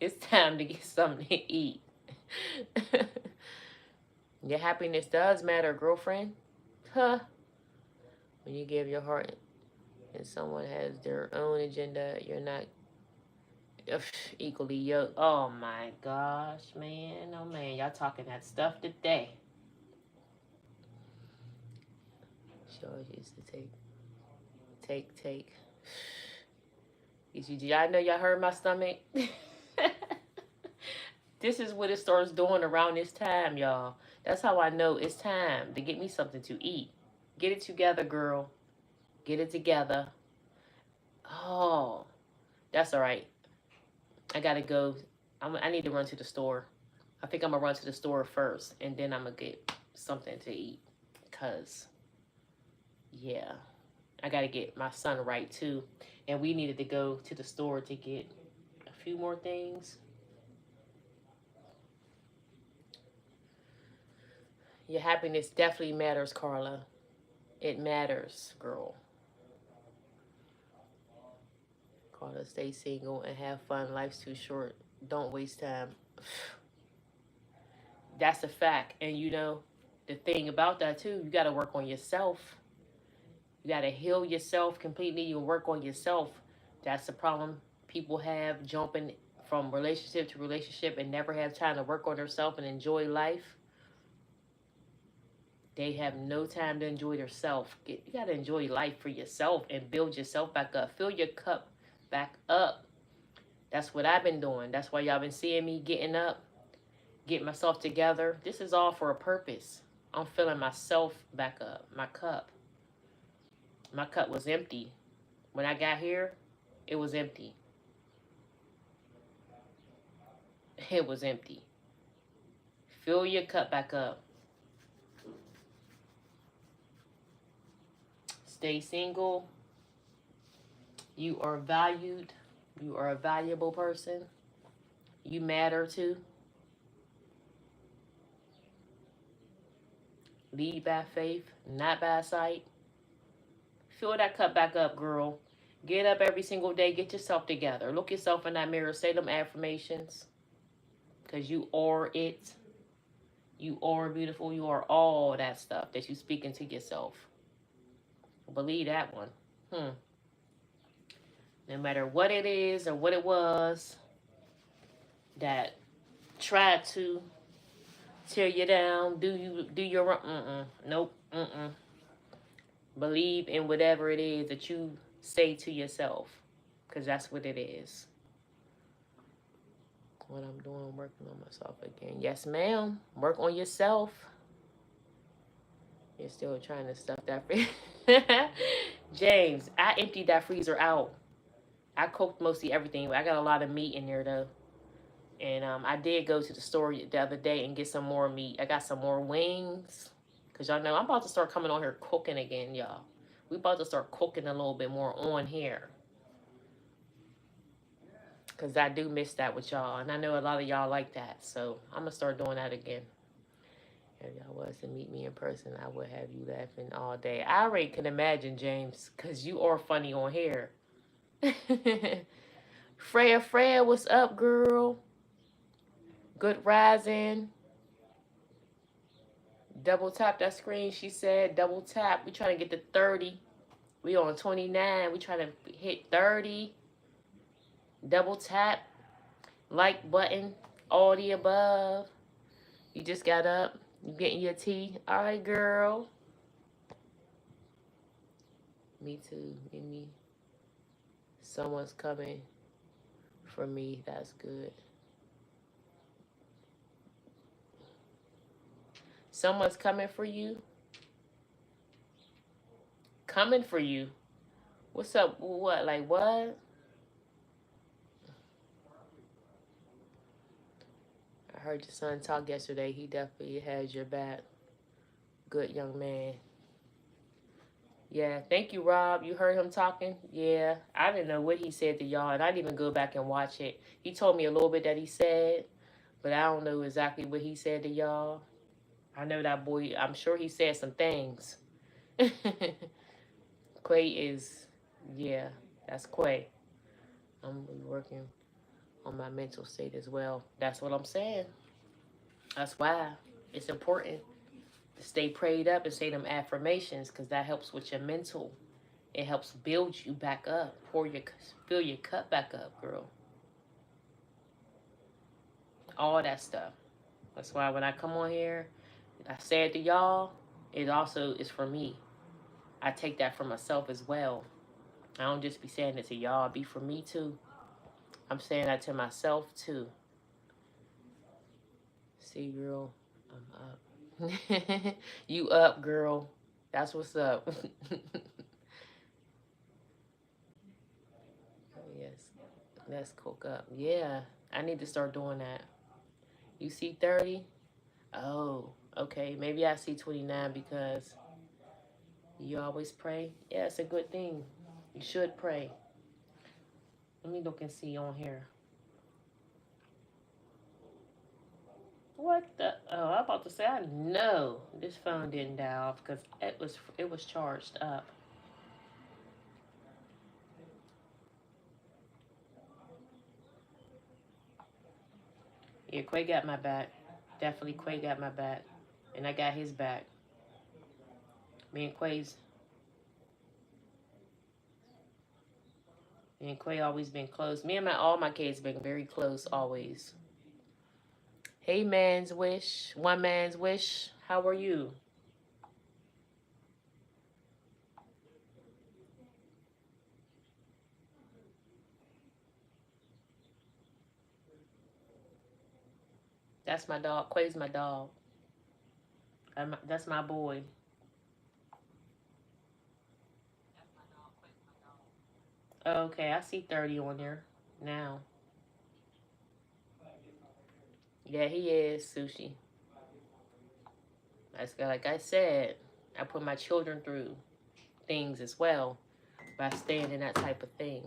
It's time to get something to eat. Your happiness does matter, girlfriend. Huh? When you give your heart and someone has their own agenda, you're not equally yoked. Oh my gosh, man. Oh man, y'all talking that stuff today. She always used to take. Y'all know y'all heard my stomach? This is what it starts doing around this time, y'all. That's how I know it's time to get me something to eat. Get it together, girl. Get it together. Oh, that's all right. I gotta go. I need to run to the store. I think I'm gonna run to the store first, and then I'm gonna get something to eat. Cause, yeah, I gotta get my son right too. And we needed to go to the store to get a few more things. Your happiness definitely matters, Carla. It matters, girl. Carla, stay single and have fun. Life's too short. Don't waste time. That's a fact. And you know, the thing about that too, you got to work on yourself. You got to heal yourself completely. You work on yourself. That's the problem people have, jumping from relationship to relationship and never have time to work on themselves and enjoy life. They have no time to enjoy themselves. You got to enjoy life for yourself and build yourself back up. Fill your cup back up. That's what I've been doing. That's why y'all been seeing me getting up, getting myself together. This is all for a purpose. I'm filling myself back up. My cup. My cup was empty. When I got here, it was empty. It was empty. Fill your cup back up. Stay single. You are valued. You are a valuable person. You matter too. Lead by faith, not by sight. Fill that cup back up, girl. Get up every single day. Get yourself together. Look yourself in that mirror. Say them affirmations. Because you are it. You are beautiful. You are all that stuff that you speak into yourself. Believe that one. No matter what it is or what it was that tried to tear you down, do your nope. Believe in whatever it is that you say to yourself, because that's what it is. What I'm doing, working on myself again. Yes, ma'am. Work on yourself. You're still trying to stuff that freezer. James, I emptied that freezer out. I cooked mostly everything. I got a lot of meat in there, though. And I did go to the store the other day and get some more meat. I got some more wings. Because y'all know I'm about to start coming on here cooking again, y'all. We about to start cooking a little bit more on here. Because I do miss that with y'all. And I know a lot of y'all like that. So I'm going to start doing that again. If y'all was to meet me in person, I would have you laughing all day. I already can imagine, James. Because you are funny on here. Freya, what's up, girl? Good rising. Double tap that screen, she said. Double tap. We trying to get to 30. We on 29. We trying to hit 30. Double tap. Like button. All the above. You just got up. You getting your tea. All right, girl. Me too. Mimi. Someone's coming for me. That's good. Someone's coming for you. Coming for you. What's up? What? Like what? I heard your son talk yesterday. He definitely has your back. Good young man. Yeah, thank you, Rob. You heard him talking? Yeah, I didn't know what he said to y'all, and I didn't even go back and watch it. He told me a little bit that he said, but I don't know exactly what he said to y'all. I know that boy, I'm sure he said some things. Quay is, yeah, that's Quay. I'm working on my mental state as well. That's what I'm saying. That's why it's important to stay prayed up and say them affirmations, because that helps with your mental. It helps build you back up. Fill your cup back up, girl. All that stuff. That's why when I come on here, I say it to y'all, it also is for me. I take that for myself as well. I don't just be saying it to y'all, it be for me too. I'm saying that to myself too. See, girl, I'm up. You up, girl. That's what's up. Yes, let's cook up. Yeah, I need to start doing that. You see 30? Oh, okay. Maybe I see 29 because you always pray. Yeah, it's a good thing. You should pray. Let me look and see on here. What the? Oh, I'm about to say, I know this phone didn't die off because it was charged up. Yeah, Quay got my back. Definitely Quay got my back. And I got his back. Me and Quay always been close. Me and all my kids been very close always. Hey, man's wish. One man's wish. How are you? That's my dog. Quay's my dog. That's my boy. Okay, I see 30 on there now. Yeah, he is, Sushi. That's like I said, I put my children through things as well by staying in that type of thing.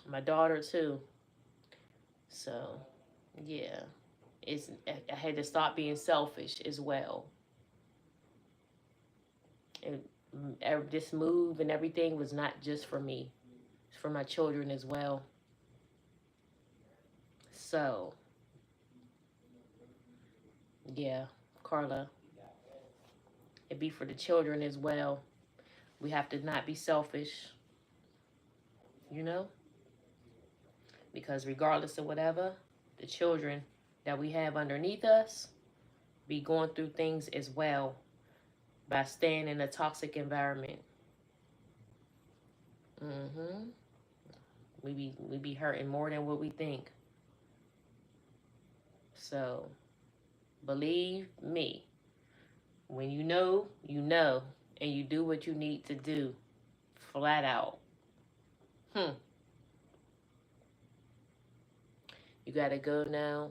My daughter too. So, yeah, I had to stop being selfish as well. And this move and everything was not just for me; it's for my children as well. So, yeah, Carla, it be for the children as well. We have to not be selfish, you know, because regardless of whatever, the children that we have underneath us be going through things as well by staying in a toxic environment. Mm-hmm. We be hurting more than what we think. So believe me, when you know, and you do what you need to do, flat out. You gotta go now.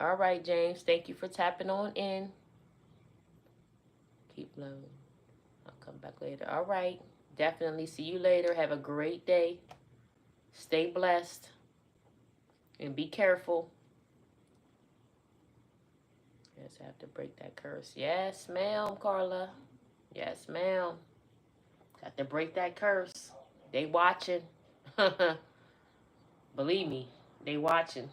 All right, James. Thank you for tapping on in. Keep low. I'll come back later. All right. Definitely see you later. Have a great day. Stay blessed. And be careful. Yes, I have to break that curse. Yes, ma'am, Carla. Yes, ma'am. Got to break that curse. They watching. Believe me, they watching.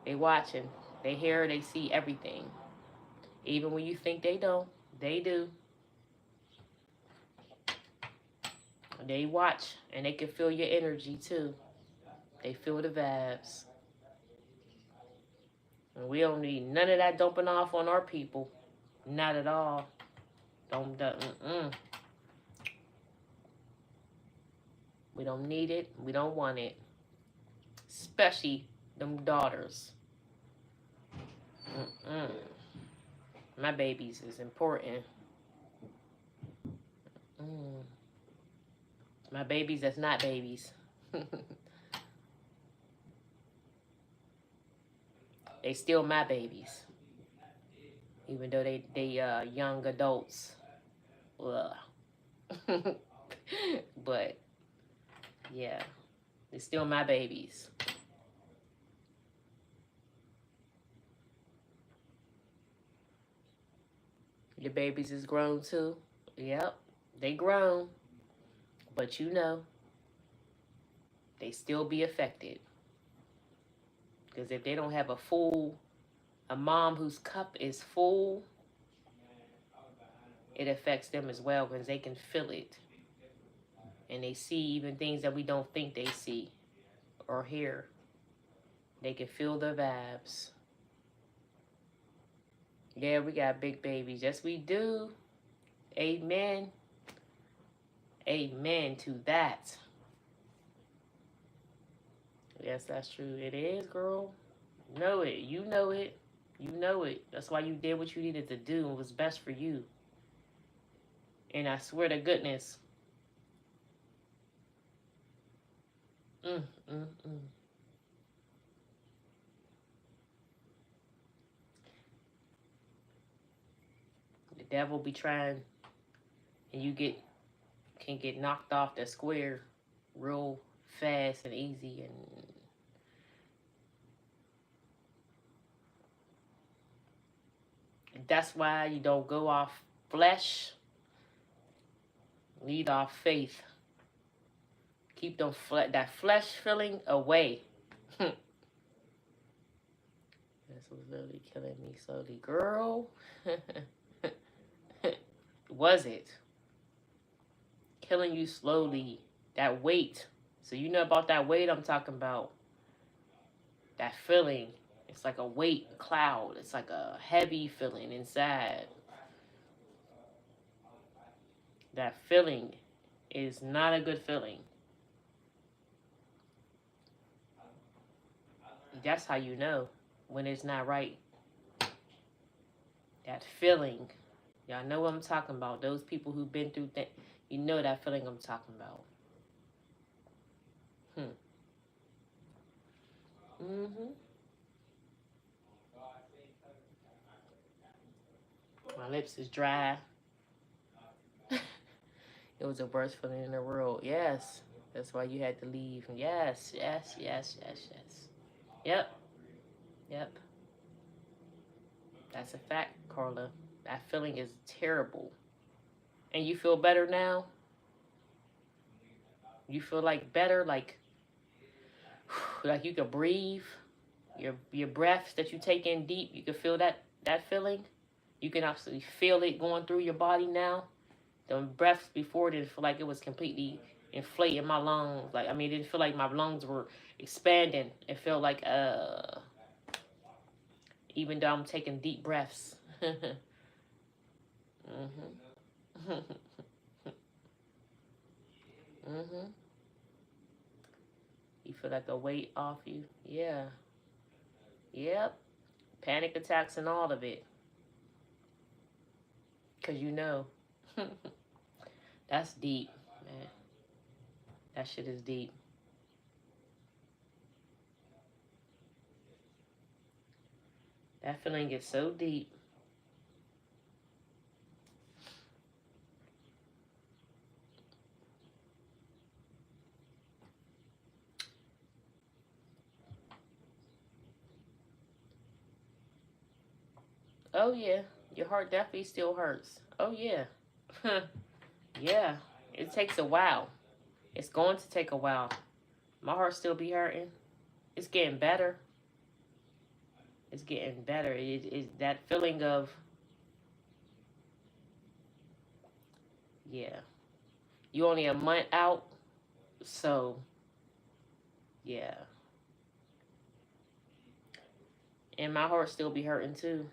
They watching. They hear, they see everything. Even when you think they don't, they do. They watch, and they can feel your energy too. They feel the vibes. And we don't need none of that dumping off on our people. Not at all. Don't. We don't need it. We don't want it. Especially them daughters. My babies is important. My babies that's not babies. They still my babies. Even though they young adults. Ugh. But yeah, they're still my babies. Your babies is grown too. Yep, they grown. But you know, they still be affected. Because if they don't have a mom whose cup is full, it affects them as well because they can feel it. And they see even things that we don't think they see or hear. They can feel the vibes. Yeah, we got big babies. Yes, we do. Amen. Amen to that. Yes, that's true. It is, girl. Know it. You know it. You know it. That's why you did what you needed to do and was best for you. And I swear to goodness. Mm, mm, mm. The devil be trying, and you can get knocked off the square real fast and easy, and that's why you don't go off flesh, lead off faith. Keep that flesh feeling away. This was literally killing me slowly, girl. Was it killing you slowly? That weight. So you know about that weight I'm talking about. That feeling. It's like a weight, a cloud. It's like a heavy feeling inside. That feeling is not a good feeling. That's how you know when it's not right. That feeling. Y'all know what I'm talking about. Those people who've been through that, you know that feeling I'm talking about. Mm-hmm. My lips is dry. It was the worst feeling in the world. Yes. That's why you had to leave. Yes, yes, yes, yes, yes. Yep. Yep. That's a fact, Carla. That feeling is terrible. And you feel better now? You feel like better, like you can breathe. Your breaths that you take in deep, you can feel that feeling. You can actually feel it going through your body now. The breaths before didn't feel like it was completely inflating my lungs. Like, I mean, it didn't feel like my lungs were expanding. It felt like even though I'm taking deep breaths. Mm-hmm. Mm-hmm. You feel like a weight off you. Yeah. Yep. Panic attacks and all of it. Because you know. That's deep, man. That shit is deep. That feeling gets so deep. Oh, yeah. Your heart definitely still hurts. Oh, yeah. Yeah. It takes a while. It's going to take a while. My heart still be hurting. It's getting better. It's getting better. It that feeling of, yeah. You only a month out, so, yeah. And my heart still be hurting, too.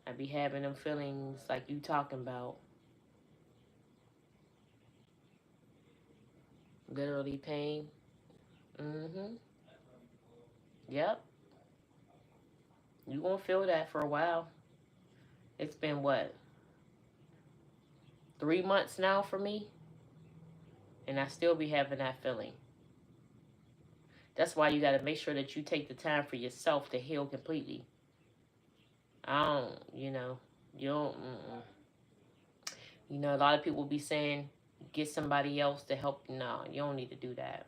I be having them feelings like you talking about. Literally pain. Mm-hmm. Yep. You gonna feel that for a while. It's been what? 3 months now for me, and I still be having that feeling. That's why you gotta make sure that you take the time for yourself to heal completely. I don't, you don't. A lot of people be saying get somebody else to help. No, you don't need to do that.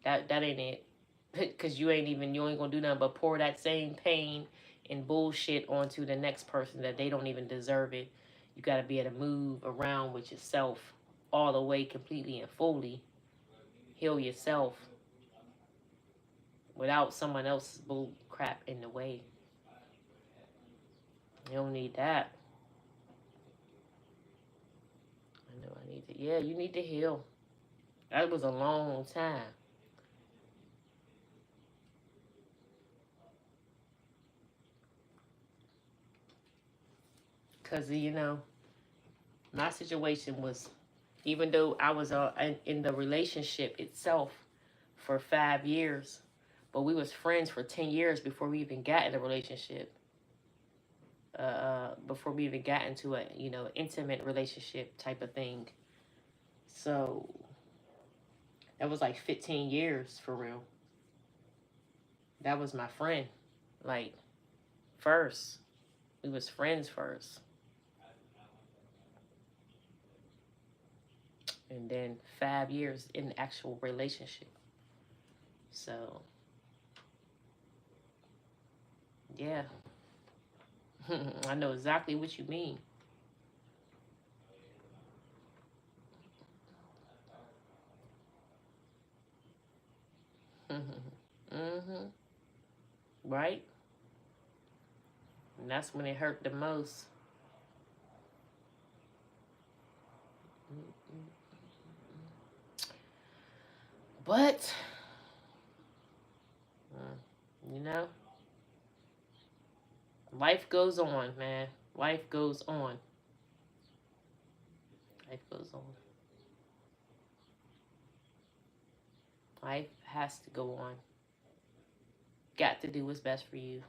That ain't it. Because you ain't gonna do nothing but pour that same pain and bullshit onto the next person that they don't even deserve it. You gotta be able to move around with yourself all the way completely and fully. heal yourself without someone else's bull crap in the way. You don't need that. I know I need to. Yeah, you need to heal. That was a long time. Because, you know, my situation was, even though I was in the relationship itself for 5 years, but we was friends for 10 years before we even got in a relationship. Before we even got into a, you know, intimate relationship type of thing. So that was like 15 years for real. That was my friend. Like, first. We was friends first. And then 5 years in the actual relationship. So, yeah. I know exactly what you mean. Mm-hmm. Right? And that's when it hurt the most. But, you know, life goes on, man. Life goes on. Life goes on. Life has to go on. Got to do what's best for you.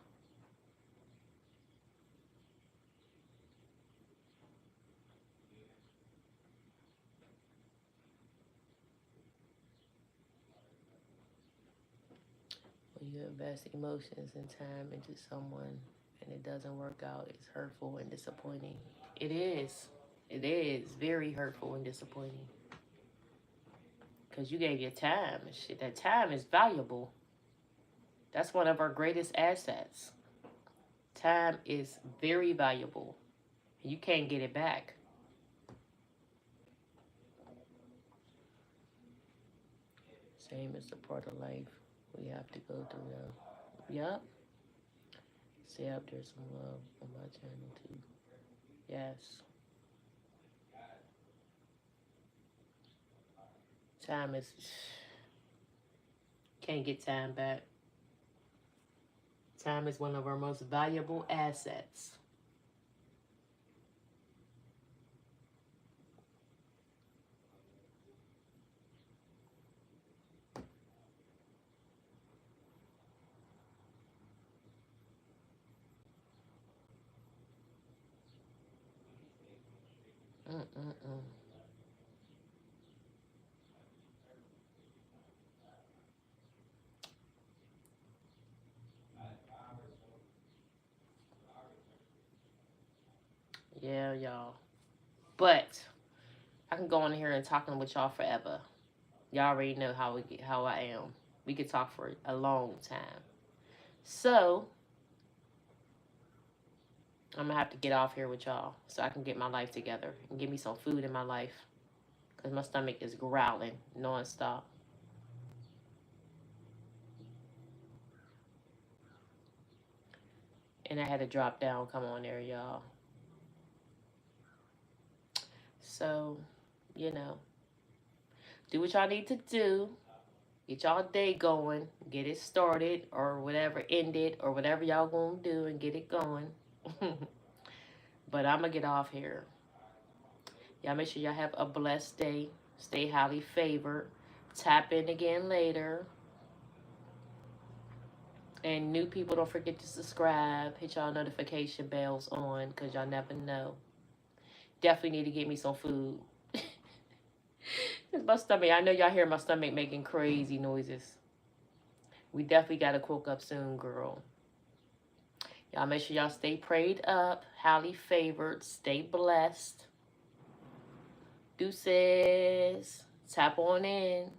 When you invest emotions and time into someone and it doesn't work out, it's hurtful and disappointing. It is. It is very hurtful and disappointing. Because you gave your time and shit. That time is valuable. That's one of our greatest assets. Time is very valuable. You can't get it back. Same as the part of life we have to go through now. Yup. Stay up there some love on my channel too. Yes. Time is, can't get time back. Time is one of our most valuable assets. Mm-mm-mm. Yeah, y'all. But I can go on here and talking with y'all forever. Y'all already know how I am. We could talk for a long time. So I'm gonna have to get off here with y'all so I can get my life together and give me some food in my life because my stomach is growling nonstop. And I had to drop down. Come on there, y'all. So, you know, do what y'all need to do. Get y'all day going. Get it started or whatever, end it or whatever y'all gonna do and get it going. But I'm gonna get off here. Y'all make sure y'all have a blessed day. Stay highly favored. Tap in again later. And new people, don't forget to subscribe. Hit y'all notification bells on because y'all never know. Definitely need to get me some food. Cause my stomach, I know y'all hear my stomach making crazy noises. We definitely got to cook up soon, girl. Y'all make sure y'all stay prayed up, highly favored, stay blessed. Deuces. Tap on in.